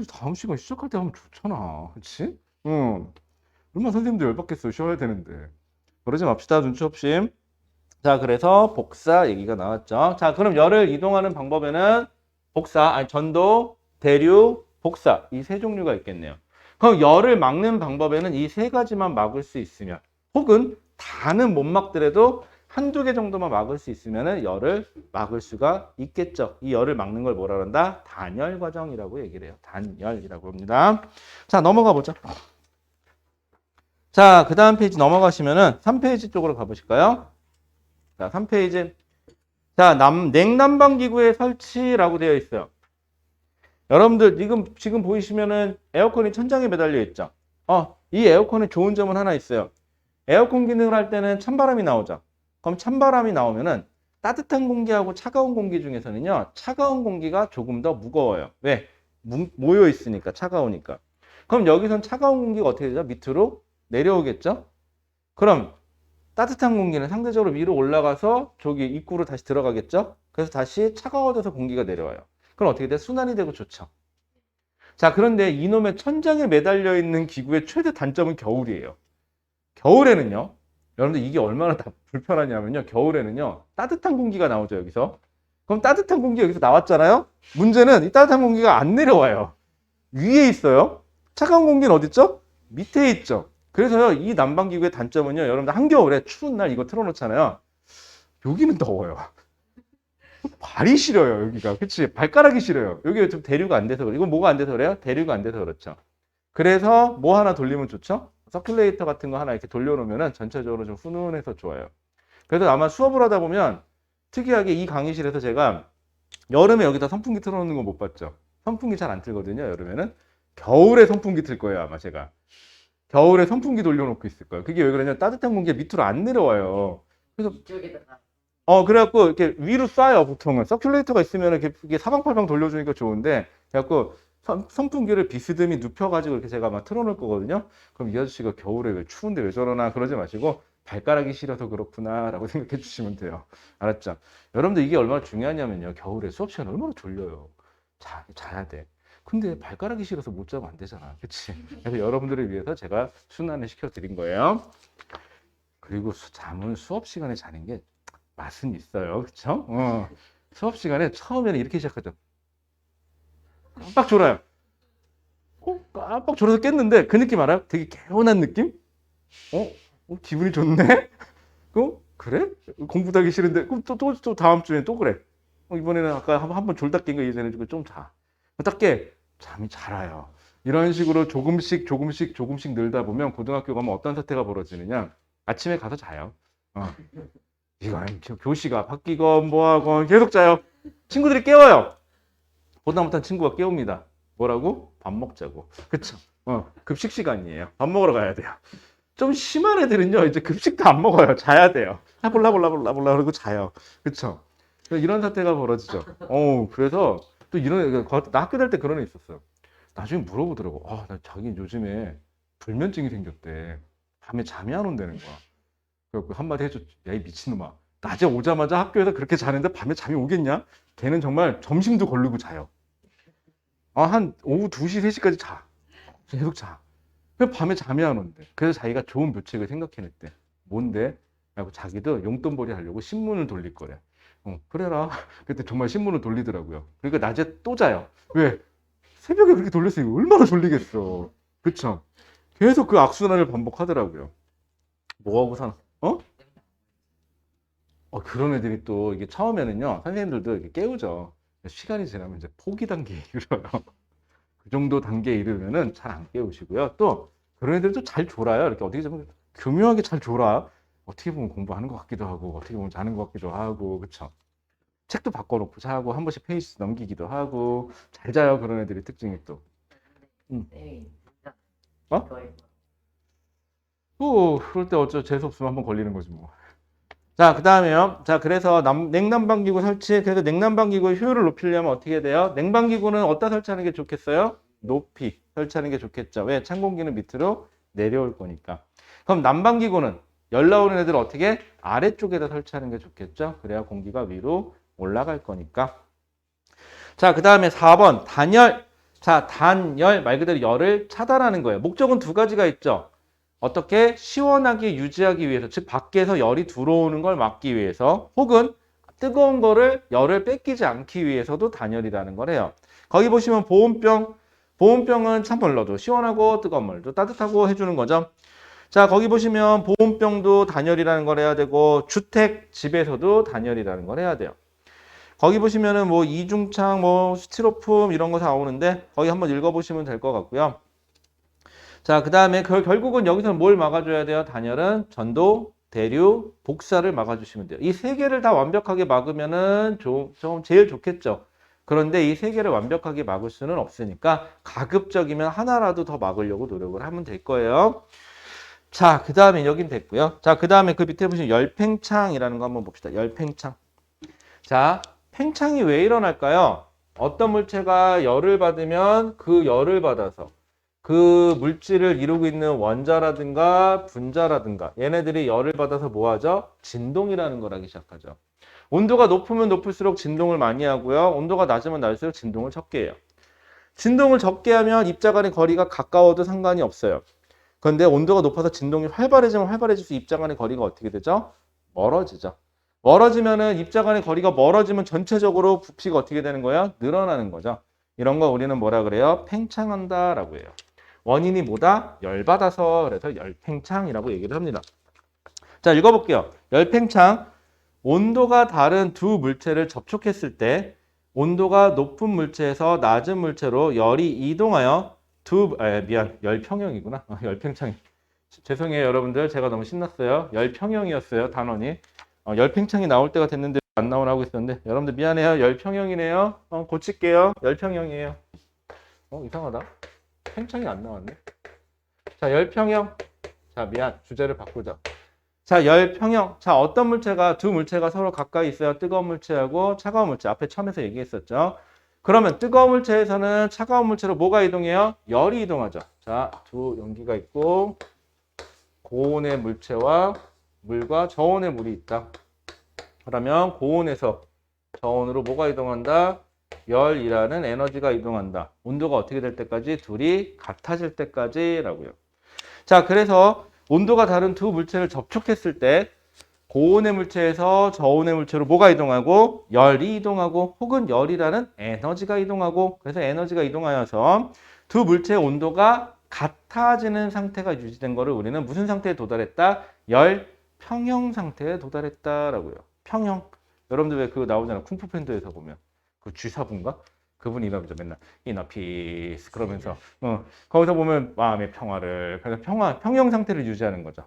다음 시간 시작할 때 하면 좋잖아. 그치? 응. 얼마나 선생님도 열받겠어. 쉬어야 되는데. 그러지 맙시다. 눈치 없이. 자, 그래서 복사 얘기가 나왔죠. 자, 그럼 열을 이동하는 방법에는 복사, 아니 전도, 대류, 복사 이 세 종류가 있겠네요. 그럼 열을 막는 방법에는 이 세 가지만 막을 수 있으면, 혹은 다는 못 막더라도 한두 개 정도만 막을 수 있으면 열을 막을 수가 있겠죠. 이 열을 막는 걸 뭐라 그런다? 단열 과정이라고 얘기를 해요. 단열이라고 합니다. 자, 넘어가 보죠. 자, 그 다음 페이지 넘어가시면은 3페이지 쪽으로 가보실까요? 자, 3페이지. 자, 냉난방기구의 설치라고 되어 있어요. 여러분들 지금 보이시면은 에어컨이 천장에 매달려 있죠. 이 에어컨의 좋은 점은 하나 있어요. 에어컨 기능을 할 때는 찬바람이 나오죠. 그럼 찬바람이 나오면은 따뜻한 공기하고 차가운 공기 중에서는요, 차가운 공기가 조금 더 무거워요. 왜? 모여 있으니까, 차가우니까. 그럼 여기선 차가운 공기가 어떻게 되죠? 밑으로 내려오겠죠? 그럼 따뜻한 공기는 상대적으로 위로 올라가서 저기 입구로 다시 들어가겠죠? 그래서 다시 차가워져서 공기가 내려와요. 그럼 어떻게 돼? 순환이 되고 좋죠. 자, 그런데 이놈의 천장에 매달려 있는 기구의 최대 단점은 겨울이에요. 겨울에는요, 여러분들 이게 얼마나 불편하냐면요, 겨울에는요, 따뜻한 공기가 나오죠, 여기서. 그럼 따뜻한 공기가 여기서 나왔잖아요? 문제는 이 따뜻한 공기가 안 내려와요. 위에 있어요. 차가운 공기는 어디 있죠? 밑에 있죠. 그래서요, 이 난방기구의 단점은요, 여러분들 한겨울에 추운 날 이거 틀어놓잖아요. 여기는 더워요. 발이 시려요, 여기가. 그치? 발가락이 시려요. 여기 좀 대류가 안 돼서 그래요. 이건 뭐가 안 돼서 그래요? 대류가 안 돼서 그렇죠. 그래서 뭐 하나 돌리면 좋죠? 서큘레이터 같은 거 하나 이렇게 돌려놓으면 전체적으로 좀 훈훈해서 좋아요. 그래서 아마 수업을 하다 보면 특이하게 이 강의실에서 제가 여름에 여기다 선풍기 틀어놓는 거 못 봤죠? 선풍기 잘 안 틀거든요, 여름에는. 겨울에 선풍기 틀 거예요, 아마 제가. 겨울에 선풍기 돌려놓고 있을 거예요. 그게 왜 그러냐? 따뜻한 공기가 밑으로 안 내려와요. 그래서 이쪽에다가 그래갖고 이렇게 위로 쏴요, 보통은. 서큘레이터가 있으면 이렇게 사방팔방 돌려주니까 좋은데, 그래갖고 선풍기를 비스듬히 눕혀가지고 이렇게 제가 막 틀어놓을 거거든요. 그럼 이 아저씨가 겨울에 왜 추운데 왜 저러나 그러지 마시고, 발가락이 시려서 그렇구나 라고 생각해 주시면 돼요. 알았죠? 여러분들 이게 얼마나 중요하냐면요. 겨울에 수업 시간에 얼마나 졸려요. 자야 돼. 근데 발가락이 시려서 못 자면 안 되잖아. 그치? 그래서 여러분들을 위해서 제가 순환을 시켜드린 거예요. 그리고 잠은 수업 시간에 자는 게 맛은 있어요. 그쵸? 수업 시간에 처음에는 이렇게 시작하죠. 깜빡 졸아요. 깜빡 졸아서 깼는데 그 느낌 알아요? 되게 개운한 느낌? 기분이 좋네? 그래? 공부도 하기 싫은데 그럼 또 다음 주에 또 그래. 이번에는 아까 한 번 졸다 깬 거 이해해주고 좀 자. 딱 깨. 잠이 잘 와요. 이런 식으로 조금씩 늘다 보면 고등학교 가면 어떤 사태가 벌어지느냐. 아침에 가서 자요. 이거 교시가 바뀌건 뭐하건 계속 자요. 친구들이 깨워요. 보다못한 친구가 깨웁니다. 뭐라고? 밥 먹자고. 그쵸? 급식 시간이에요. 밥 먹으러 가야 돼요. 좀 심한 애들은요, 이제 급식도 안 먹어요. 자야 돼요. 몰라 그러고 자요. 그쵸? 이런 사태가 벌어지죠. 그래서 또 나 학교 다닐 때 그런 애 있었어요. 나중에 물어보더라고. 나 자기 요즘에 불면증이 생겼대. 밤에 잠이 안 온다는 거야. 그래서 한마디 해줬지. 야, 이 미친놈아. 낮에 오자마자 학교에서 그렇게 자는데 밤에 잠이 오겠냐? 걔는 정말 점심도 걸르고 자요. 한 오후 2시, 3시까지 자. 계속 자. 왜 밤에 잠이 안 온대? 그래서 자기가 좋은 묘책을 생각해냈대. 뭔데? 라고 자기도 용돈벌이 하려고 신문을 돌릴 거래. 그래라. 그때 정말 신문을 돌리더라고요. 그러니까 낮에 또 자요. 왜? 새벽에 그렇게 돌렸으니 얼마나 졸리겠어. 그쵸? 계속 그 악순환을 반복하더라고요. 뭐하고 사나? 그런 애들이 또 이게 처음에는요, 선생님들도 이렇게 깨우죠. 시간이 지나면 이제 포기 단계에 이르러요. 그 정도 단계에 이르면은 잘 안 깨우시고요. 또 그런 애들도 잘 졸아요. 이렇게 어떻게 보면 교묘하게 잘 졸아. 어떻게 보면 공부하는 것 같기도 하고, 어떻게 보면 자는 것 같기도 하고, 그쵸? 책도 바꿔놓고 자고, 한 번씩 페이지 넘기기도 하고, 잘 자요. 그런 애들이 특징이 또. 어? 그럴 때 어쩌 재수없으면 한번 걸리는 거지 뭐. 자, 그 다음에요. 자, 그래서 냉난방기구 설치. 그래서 냉난방기구의 효율을 높이려면 어떻게 돼요? 냉방기구는 어디다 설치하는 게 좋겠어요? 높이 설치하는 게 좋겠죠. 왜? 찬 공기는 밑으로 내려올 거니까. 그럼 난방기구는 열 나오는 애들 어떻게? 아래쪽에다 설치하는 게 좋겠죠. 그래야 공기가 위로 올라갈 거니까. 자, 그 다음에 4번 단열. 자, 단열 말 그대로 열을 차단하는 거예요. 목적은 두 가지가 있죠. 어떻게 시원하게 유지하기 위해서, 즉 밖에서 열이 들어오는 걸 막기 위해서, 혹은 뜨거운 거를 열을 뺏기지 않기 위해서도 단열이라는 걸 해요. 거기 보시면 보온병, 보온병은 찬물로도 시원하고 뜨거운 물도 따뜻하고 해주는 거죠. 자, 거기 보시면 보온병도 단열이라는 걸 해야 되고, 주택 집에서도 단열이라는 걸 해야 돼요. 거기 보시면은 뭐 이중창, 뭐 스티로폼 이런 거 다 나오는데 거기 한번 읽어보시면 될 것 같고요. 자, 그 다음에 결국은 여기서는 뭘 막아줘야 돼요? 단열은 전도, 대류, 복사를 막아주시면 돼요. 이 세 개를 다 완벽하게 막으면은 좀 제일 좋겠죠. 그런데 이 세 개를 완벽하게 막을 수는 없으니까 가급적이면 하나라도 더 막으려고 노력을 하면 될 거예요. 자, 그 다음에 여긴 됐고요. 자, 그 다음에 그 밑에 보시면 열팽창이라는 거 한번 봅시다. 열팽창. 자, 팽창이 왜 일어날까요? 어떤 물체가 열을 받으면 그 열을 받아서 그 물질을 이루고 있는 원자라든가 분자라든가 얘네들이 열을 받아서 뭐 하죠? 진동이라는 걸 하기 시작하죠. 온도가 높으면 높을수록 진동을 많이 하고요. 온도가 낮으면 낮을수록 진동을 적게 해요. 진동을 적게 하면 입자 간의 거리가 가까워도 상관이 없어요. 그런데 온도가 높아서 진동이 활발해지면 활발해질수록 입자 간의 거리가 어떻게 되죠? 멀어지죠. 멀어지면은 입자 간의 거리가 멀어지면 전체적으로 부피가 어떻게 되는 거예요? 늘어나는 거죠. 이런 거 우리는 뭐라 그래요? 팽창한다라고 해요. 원인이 뭐다? 열받아서, 그래서 열팽창이라고 얘기를 합니다. 자, 읽어볼게요. 열팽창. 온도가 다른 두 물체를 접촉했을 때 온도가 높은 물체에서 낮은 물체로 열이 이동하여 열평형이구나. 열팽창이. 죄송해요, 여러분들. 제가 너무 신났어요. 열평형이었어요, 단원이. 열팽창이 나올 때가 됐는데 안 나오라고 했었는데 여러분들 미안해요. 열평형이네요. 고칠게요. 열평형이에요. 이상하다. 팽창이 안 나왔네. 자, 열평형. 자, 미안. 주제를 바꾸자. 자, 열평형. 자, 어떤 물체가, 두 물체가 서로 가까이 있어요. 뜨거운 물체하고 차가운 물체. 앞에 처음에서 얘기했었죠. 그러면 뜨거운 물체에서는 차가운 물체로 뭐가 이동해요? 열이 이동하죠. 자, 두 용기가 있고 고온의 물체와 물과 저온의 물이 있다. 그러면 고온에서 저온으로 뭐가 이동한다? 열이라는 에너지가 이동한다. 온도가 어떻게 될 때까지? 둘이 같아질 때까지라고요. 자, 그래서 온도가 다른 두 물체를 접촉했을 때 고온의 물체에서 저온의 물체로 뭐가 이동하고 열이 이동하고 혹은 열이라는 에너지가 이동하고, 그래서 에너지가 이동하여서 두 물체의 온도가 같아지는 상태가 유지된 거를 우리는 무슨 상태에 도달했다? 열 평형 상태에 도달했다라고요. 평형. 여러분들 왜 그거 나오잖아요. 쿵푸 팬더에서 보면 그 쥐사부인가? 그분이 이러죠. 맨날 이너 피스 그러면서 거기서 보면 마음의 평화를, 그래서 평형 상태를 유지하는 거죠.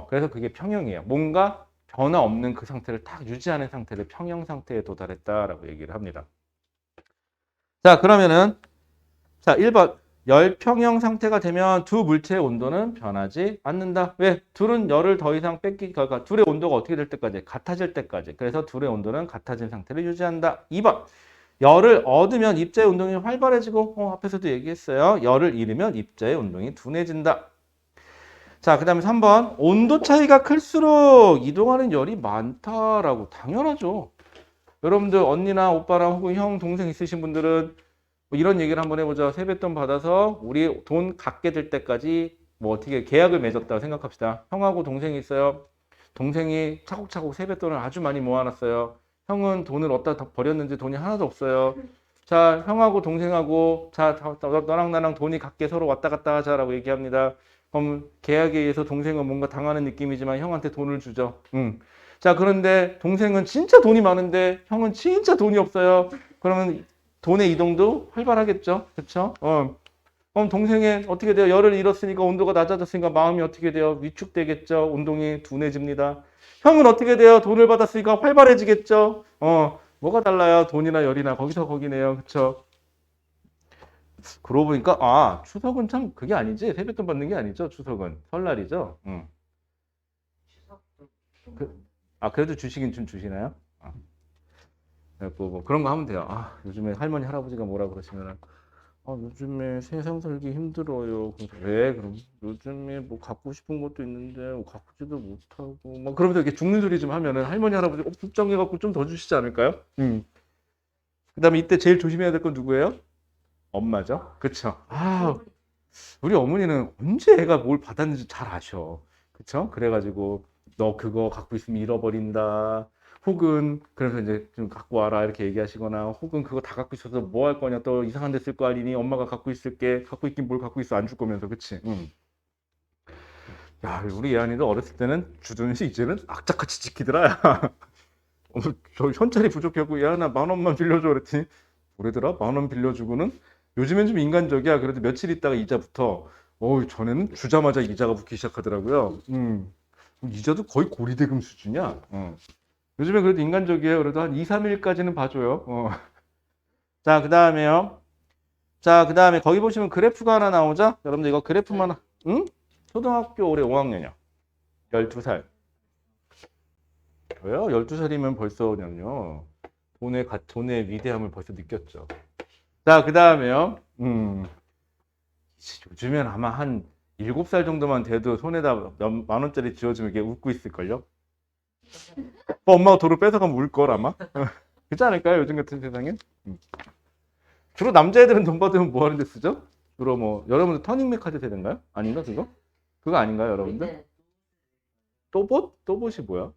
그래서 그게 평형이에요. 뭔가 변화 없는 그 상태를 딱 유지하는 상태를 평형 상태에 도달했다라고 얘기를 합니다. 자, 그러면은 자, 1번. 열평형 상태가 되면 두 물체의 온도는 변하지 않는다. 왜? 둘은 열을 더 이상 그러니까 둘의 온도가 어떻게 될 때까지? 같아질 때까지. 그래서 둘의 온도는 같아진 상태를 유지한다. 2번. 열을 얻으면 입자의 운동이 활발해지고, 앞에서도 얘기했어요. 열을 잃으면 입자의 운동이 둔해진다. 자, 그 다음에 3번. 온도 차이가 클수록 이동하는 열이 많다라고. 당연하죠. 여러분들 언니나 오빠랑 혹은 형, 동생 있으신 분들은 뭐 이런 얘기를 한번 해보죠. 세뱃돈 받아서 우리 돈 갖게 될 때까지 뭐 어떻게 계약을 맺었다고 생각합시다. 형하고 동생이 있어요. 동생이 차곡차곡 세뱃돈을 아주 많이 모아놨어요. 형은 돈을 어디다 버렸는지 돈이 하나도 없어요. 자, 형하고 동생하고 자, 너랑 나랑 돈이 같게 서로 왔다 갔다 하자라고 얘기합니다. 그럼 계약에 의해서 동생은 뭔가 당하는 느낌이지만 형한테 돈을 주죠. 자, 그런데 동생은 진짜 돈이 많은데 형은 진짜 돈이 없어요. 그러면 돈의 이동도 활발하겠죠. 그렇죠? 그럼 동생은 어떻게 돼요? 열을 잃었으니까 온도가 낮아졌으니까 마음이 어떻게 돼요? 위축되겠죠. 운동이 둔해집니다. 형은 어떻게 돼요? 돈을 받았으니까 활발해지겠죠. 뭐가 달라요? 돈이나 열이나 거기서 거기네요. 그렇죠? 그러고 보니까 추석은 참 그게 아니지. 세뱃돈 받는 게 아니죠. 추석은 설날이죠. 추석도 그래도 주시긴 좀 주시나요? 뭐 그런 거 하면 돼요. 요즘에 할머니 할아버지가 뭐라 그러시면은 요즘에 세상 살기 힘들어요. 그래서 왜? 그럼 요즘에 뭐 갖고 싶은 것도 있는데 뭐 갖고지도 못하고 막 그러면서 이렇게 죽는 소리 좀 하면은 할머니 할아버지 걱정해갖고 좀 더 주시지 않을까요? 그다음에 이때 제일 조심해야 될 건 누구예요? 엄마죠. 그쵸? 우리 어머니는 언제 애가 뭘 받았는지 잘 아셔. 그쵸? 그래가지고 너 그거 갖고 있으면 잃어버린다. 혹은 그래서 이제 좀 갖고 와라 이렇게 얘기하시거나 혹은 그거 다 갖고 있어서 뭐 할 거냐 또 이상한 데 쓸 거 아니니 엄마가 갖고 있을게 갖고 있긴 뭘 갖고 있어 안 줄 거면서 그치? 응. 야 우리 예안이도 어렸을 때는 주둔시 이제는 악착같이 지키더라. 저 현찰이 부족해갖고 예안아 10,000원만 빌려줘 그랬더니 뭐래더라? 10,000원 빌려주고는 요즘엔 좀 인간적이야. 그래도 며칠 있다가 이자부터 전에는 주자마자 이자가 붙기 시작하더라고요. 이자도 거의 고리대금 수준이야. 요즘에 그래도 인간적이에요. 그래도 한 2, 3일까지는 봐줘요. 자, 그 다음에요. 자, 그 다음에 거기 보시면 그래프가 하나 나오죠? 여러분들 이거 그래프만, 응? 초등학교 올해 5학년이요. 12살. 왜요? 12살이면 벌써 그냥요. 돈의 위대함을 벌써 느꼈죠. 자, 그 다음에요. 요즘엔 아마 한 7살 정도만 돼도 손에다 만 원짜리 쥐어주면 이게 웃고 있을걸요? 엄마가 돈을 뺏어가면 울걸 아마? 그렇지 않을까요? 요즘 같은 세상엔? 주로 남자애들은 돈 받으면 뭐 하는 데 쓰죠? 주로 뭐 여러분들 터닝맥 카드 세대인가요? 아닌가 그거? 그거 아닌가요 여러분들? 또봇? 또봇이 뭐야?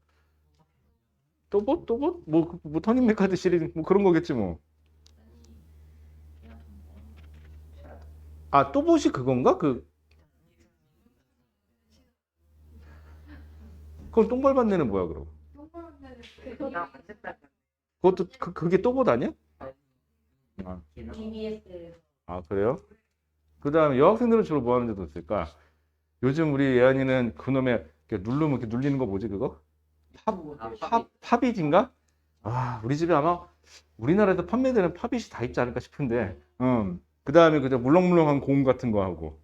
또봇? 또봇? 뭐 터닝맥 카드 시리즈 뭐 그런 거겠지 뭐. 아 또봇이 그건가? 그건 똥벌받는 애는 뭐야 그럼? 그것도 그게 또봇 아니야? 아, 아 그래요? 그 다음에 여학생들은 주로 뭐 하는 데도 있을까? 요즘 우리 예안이는 그놈의 이렇게 누르면 이렇게 눌리는 거 뭐지 그거? 팝잇인가? 아 우리 집에 아마 우리나라에서 판매되는 팝잇이 다 있지 않을까 싶은데 그 다음에 그저 물렁물렁한 고음 같은 거 하고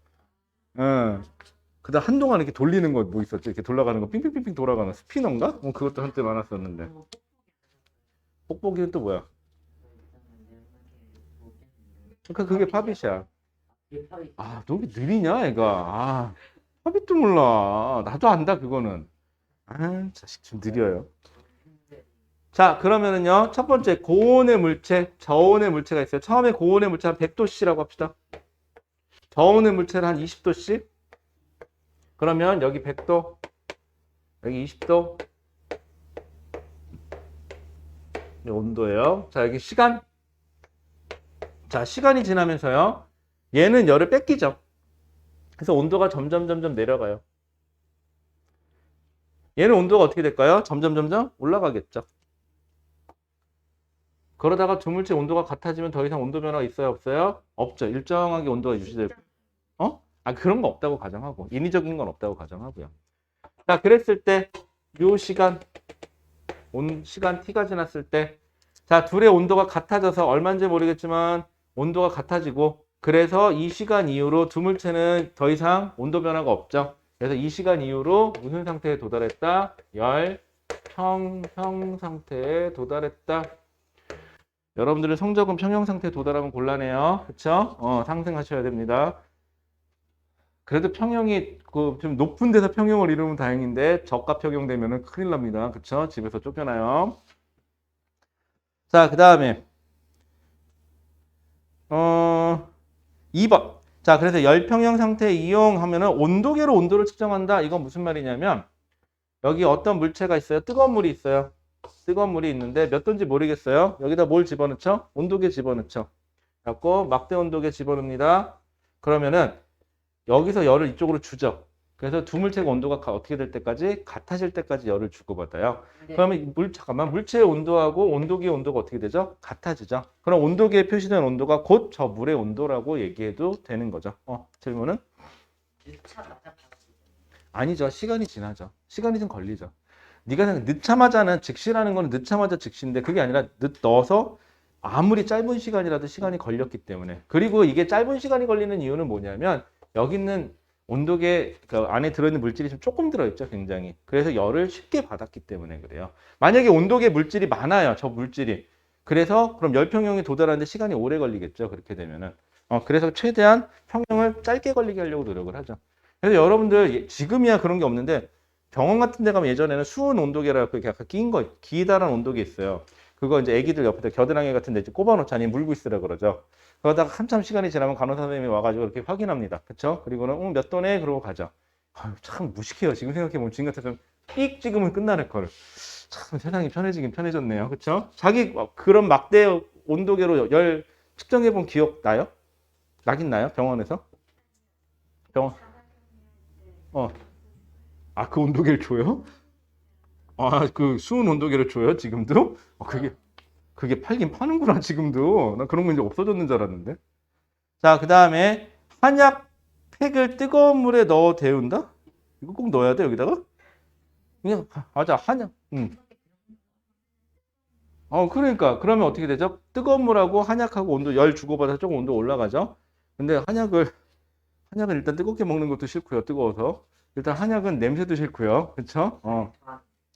그다음 한동안 이렇게 돌리는 거 뭐 있었지? 이렇게 돌아가는 거 핑핑핑핑 돌아가는 스피너인가? 그것도 한때 많았었는데 뽁뽁이는 또 뭐야? 그게 팝잇이야. 아, 너 왜 느리냐, 애가. 아, 팝잇도 몰라. 나도 안다, 그거는. 아, 자식 좀 느려요. 자, 그러면은요, 첫 번째, 고온의 물체, 저온의 물체가 있어요. 처음에 고온의 물체 한 100도씨라고 합시다. 저온의 물체를 한 20도씨. 그러면 여기 100도, 여기 20도. 온도예요. 자, 여기 시간. 자, 시간이 지나면서요. 얘는 열을 뺏기죠. 그래서 온도가 점점 내려가요. 얘는 온도가 어떻게 될까요? 점점 올라가겠죠. 그러다가 두 물체 온도가 같아지면 더 이상 온도 변화가 있어요? 없어요? 없죠. 일정하게 온도가 유지되고. 그런 거 없다고 가정하고. 인위적인 건 없다고 가정하고요. 자, 그랬을 때, 요 시간, 시간 t가 지났을 때, 자, 둘의 온도가 같아져서 얼마인지 모르겠지만, 온도가 같아지고, 그래서 이 시간 이후로 두 물체는 더 이상 온도 변화가 없죠. 그래서 이 시간 이후로 무슨 상태에 도달했다? 평형 상태에 도달했다. 여러분들의 성적은 평형 상태에 도달하면 곤란해요. 그쵸? 상승하셔야 됩니다. 그래도 평형이 좀 높은 데서 평형을 이루면 다행인데 저가 평형되면 큰일 납니다. 그쵸? 집에서 쫓겨나요. 자, 그 다음에 2번. 자, 그래서 열평형 상태 이용하면은 온도계로 온도를 측정한다. 이건 무슨 말이냐면 여기 어떤 물체가 있어요? 뜨거운 물이 있어요. 뜨거운 물이 있는데 몇 도인지 모르겠어요. 여기다 뭘 집어넣죠? 온도계 집어넣죠. 그래갖고 막대 온도계 집어넣습니다. 그러면은 여기서 열을 이쪽으로 주죠. 그래서 두 물체가 온도가 어떻게 될 때까지 같아질 때까지 열을 주고받아요. 그러면 물체의 온도하고 온도계의 온도가 어떻게 되죠? 같아지죠. 그럼 온도계에 표시된 온도가 곧 저 물의 온도라고 얘기해도 되는 거죠. 질문은? 아니죠. 시간이 지나죠. 시간이 좀 걸리죠. 네가 생각 늦자마자는 즉시라는 거는 늦자마자 즉시인데 그게 아니라 넣어서 아무리 짧은 시간이라도 시간이 걸렸기 때문에. 그리고 이게 짧은 시간이 걸리는 이유는 뭐냐면 여기 있는 온도계 그 안에 들어있는 물질이 좀 조금 들어있죠, 굉장히. 그래서 열을 쉽게 받았기 때문에 그래요. 만약에 온도계 물질이 많아요, 저 물질이. 그래서 그럼 열평형에 도달하는데 시간이 오래 걸리겠죠, 그렇게 되면은. 그래서 최대한 평형을 짧게 걸리게 하려고 노력을 하죠. 그래서 여러분들 지금이야 그런 게 없는데 병원 같은 데 가면 예전에는 수은 온도계라고 이렇게 약간 낀 거, 기다란 온도계 있어요. 그거 이제 애기들 옆에다 겨드랑이 같은 데 꼽아놓지 아니면 물고 있으라 그러죠. 그러다가 한참 시간이 지나면 간호사 선생님이 와가지고 이렇게 확인합니다. 그쵸? 그리고는 몇 도네? 그러고 가죠. 아유, 참 무식해요. 지금 생각해보면 지금 같아서 삑 찍으면 끝나는 거를. 참 세상이 편해지긴 편해졌네요. 그쵸? 자기 그런 막대 온도계로 열 측정해본 기억 나요? 나긴 나요? 병원에서? 병원. 어. 아, 그 온도계를 줘요? 아, 그 수은 온도계를 줘요? 지금도? 그게 팔긴 파는구나, 지금도. 나 그런 거 이제 없어졌는 줄 알았는데. 자, 그 다음에 한약 팩을 뜨거운 물에 넣어 데운다? 이거 꼭 넣어야 돼, 여기다가? 그냥, 맞아, 한약. 그러니까. 그러면 어떻게 되죠? 뜨거운 물하고 한약하고 온도, 열 주고받아서 조금 온도 올라가죠? 근데 한약은 일단 뜨겁게 먹는 것도 싫고요, 뜨거워서. 일단 한약은 냄새도 싫고요. 그쵸?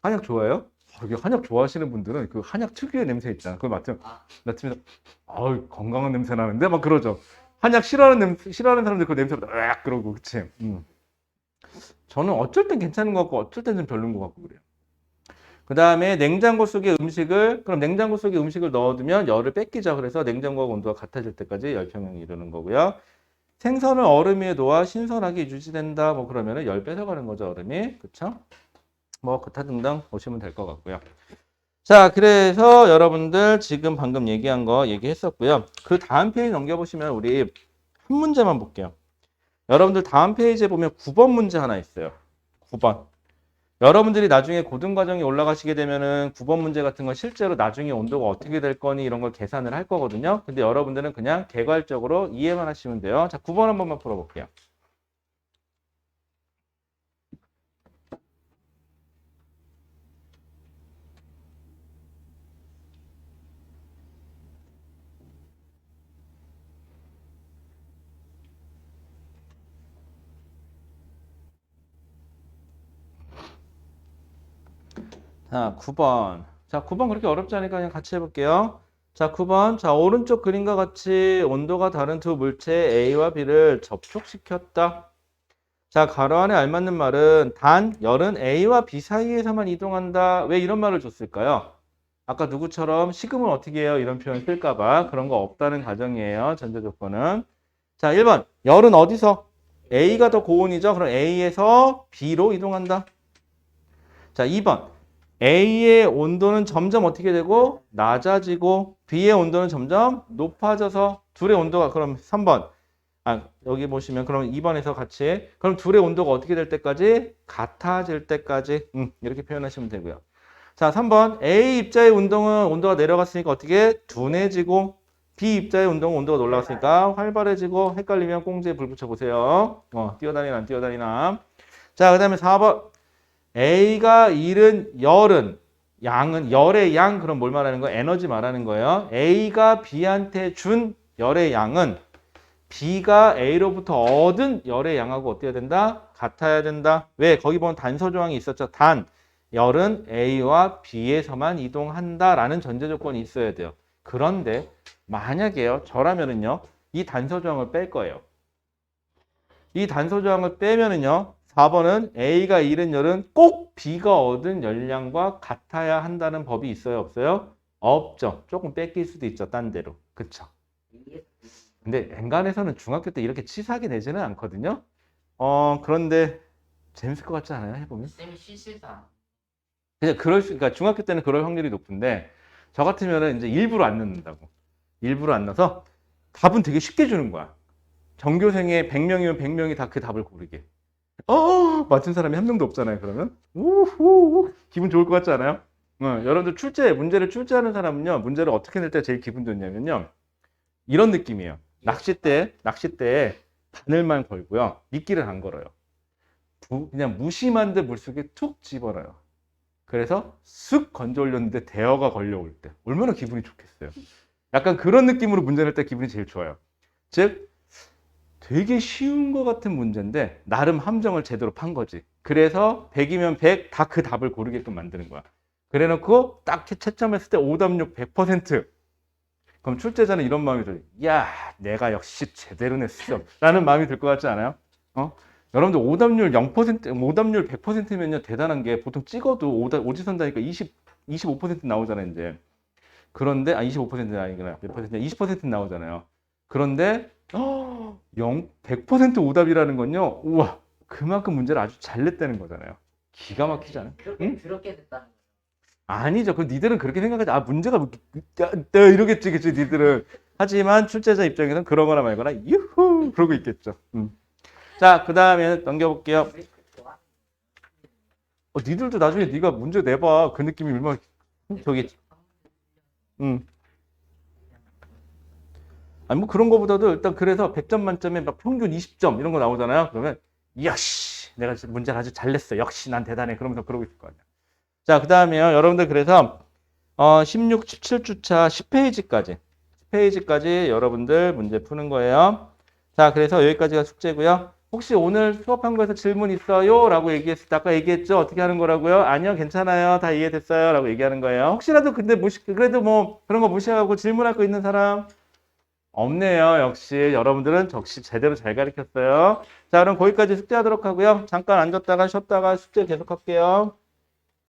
한약 좋아해요? 이게 한약 좋아하시는 분들은 그 한약 특유의 냄새 있잖아. 그걸 맡으면, 아우, 건강한 냄새 나는데? 막 그러죠. 한약 싫어하는 사람들 그 냄새, 으악! 그러고, 그치? 저는 어쩔 땐 괜찮은 것 같고, 어쩔 땐 좀 별로인 것 같고, 그래요. 그 다음에 그럼 냉장고 속에 음식을 넣어두면 열을 뺏기죠. 그래서 냉장고와 온도가 같아질 때까지 열평형이 이루는 거고요. 생선을 얼음 위에 놓아 신선하게 유지된다. 뭐 그러면은 열 뺏어가는 거죠, 얼음이. 그쵸? 뭐 기타 등등 보시면 될 것 같고요. 자, 그래서 여러분들 지금 방금 얘기한 거 얘기했었고요. 그 다음 페이지 넘겨보시면 우리 한 문제만 볼게요. 여러분들 다음 페이지에 보면 9번 문제 하나 있어요. 9번. 여러분들이 나중에 고등과정에 올라가시게 되면은 9번 문제 같은 건 실제로 나중에 온도가 어떻게 될 거니 이런 걸 계산을 할 거거든요. 근데 여러분들은 그냥 개괄적으로 이해만 하시면 돼요. 자, 9번 한 번만 풀어볼게요. 자, 9번. 자, 9번 그렇게 어렵지 않으니까 그냥 같이 해볼게요. 자, 9번. 자, 오른쪽 그림과 같이 온도가 다른 두 물체 A와 B를 접촉시켰다. 자, 가로 안에 알맞는 말은 단 열은 A와 B 사이에서만 이동한다. 왜 이런 말을 줬을까요? 아까 누구처럼 식음은 어떻게 해요? 이런 표현 쓸까봐 그런 거 없다는 가정이에요. 전제 조건은. 자, 1번. 열은 어디서? A가 더 고온이죠. 그럼 A에서 B로 이동한다. 자, 2번. A의 온도는 점점 어떻게 되고 낮아지고 B의 온도는 점점 높아져서 둘의 온도가 그럼 3번. 여기 보시면 그럼 2번에서 같이 그럼 둘의 온도가 어떻게 될 때까지 같아질 때까지 이렇게 표현하시면 되고요. 자, 3번. A 입자의 온도가 내려갔으니까 어떻게 둔해지고 B 입자의 온도가 올라갔으니까 활발해지고 헷갈리면 꽁지에 불 붙여 보세요. 뛰어다니나 안 뛰어다니나. 자, 그다음에 4번. A가 잃은 양은 열의 양 그럼 뭘 말하는 거예요? 에너지 말하는 거예요. A가 B한테 준 열의 양은 B가 A로부터 얻은 열의 양하고 어때야 된다? 같아야 된다. 왜? 거기 보면 단서 조항이 있었죠. 단 열은 A와 B에서만 이동한다라는 전제 조건이 있어야 돼요. 그런데 만약에요. 저라면은요. 이 단서 조항을 뺄 거예요. 이 단서 조항을 빼면은요. 4번은 A가 잃은 열은 꼭 B가 얻은 열량과 같아야 한다는 법이 있어요? 없어요? 없죠. 조금 뺏길 수도 있죠. 딴 데로. 그쵸? 근데 엔간에서는 중학교 때 이렇게 치사하게 내지는 않거든요. 그런데 재밌을 것 같지 않아요? 해보면? 쌤이 실실사. 그러니까 중학교 때는 그럴 확률이 높은데 저 같으면은 이제 일부러 안 넣는다고. 일부러 안 넣어서 답은 되게 쉽게 주는 거야. 전교생의 100명이면 100명이 다 그 답을 고르게. 맞춘 사람이 한 명도 없잖아요, 그러면. 우후, 기분 좋을 것 같지 않아요? 여러분들 문제를 출제하는 사람은요, 문제를 어떻게 낼 때 제일 기분 좋냐면요, 이런 느낌이에요. 낚싯대 바늘만 걸고요, 미끼를 안 걸어요. 그냥 무심한 듯 물속에 툭 집어넣어요. 그래서 쓱 건져 올렸는데 대어가 걸려올 때. 얼마나 기분이 좋겠어요. 약간 그런 느낌으로 문제 낼 때 기분이 제일 좋아요. 즉, 되게 쉬운 것 같은 문제인데 나름 함정을 제대로 판 거지. 그래서 100이면 100 다 그 답을 고르게끔 만드는 거야. 그래 놓고 딱 채점했을 때 오답률 100%. 그럼 출제자는 이런 마음이 들어요. 야, 내가 역시 제대로 냈어. 라는 마음이 들 것 같지 않아요? 여러분들 오답률 0%, 오답률 100%면요, 대단한 게 보통 찍어도 오지선 다니까 25% 나오잖아요, 이제. 그런데, 25%는 아니구나. 몇 퍼센트? 20% 나오잖아요. 그런데, 100% 오답이라는 건요, 우와, 그만큼 문제를 아주 잘 냈다는 거잖아요. 기가 막히지 않아요? 응? 그렇게 됐다는 거죠. 아니죠. 그 니들은 그렇게 생각하지. 문제가 이러겠지, 그치, 니들은. 하지만 출제자 입장에서는 그러거나 말거나, 유후! 그러고 있겠죠. 자, 그 다음에 넘겨볼게요. 왜 이렇게 좋아? 니들도 나중에 네가 문제 내봐. 그 느낌이 얼마나, 저기, 아니, 뭐 그런 거보다도 일단 그래서 100점 만점에 막 평균 20점 이런 거 나오잖아요. 그러면, 역시, 내가 문제를 아주 잘 냈어. 역시 난 대단해. 그러면서 그러고 있을 거 아니야. 자, 그 다음에요. 여러분들 그래서 16, 17주차 10페이지까지 여러분들 문제 푸는 거예요. 자, 그래서 여기까지가 숙제고요. 혹시 오늘 수업한 거에서 질문 있어요? 라고 얘기했을 때 아까 얘기했죠? 어떻게 하는 거라고요? 아니요, 괜찮아요. 다 이해됐어요. 라고 얘기하는 거예요. 혹시라도 근데 그래도 뭐 그런 거 무시하고 질문할 거 있는 사람 없네요. 역시 여러분들은 적시 제대로 잘 가르쳤어요. 자, 그럼 거기까지 숙제하도록 하고요. 잠깐 앉았다가 쉬었다가 숙제 계속할게요.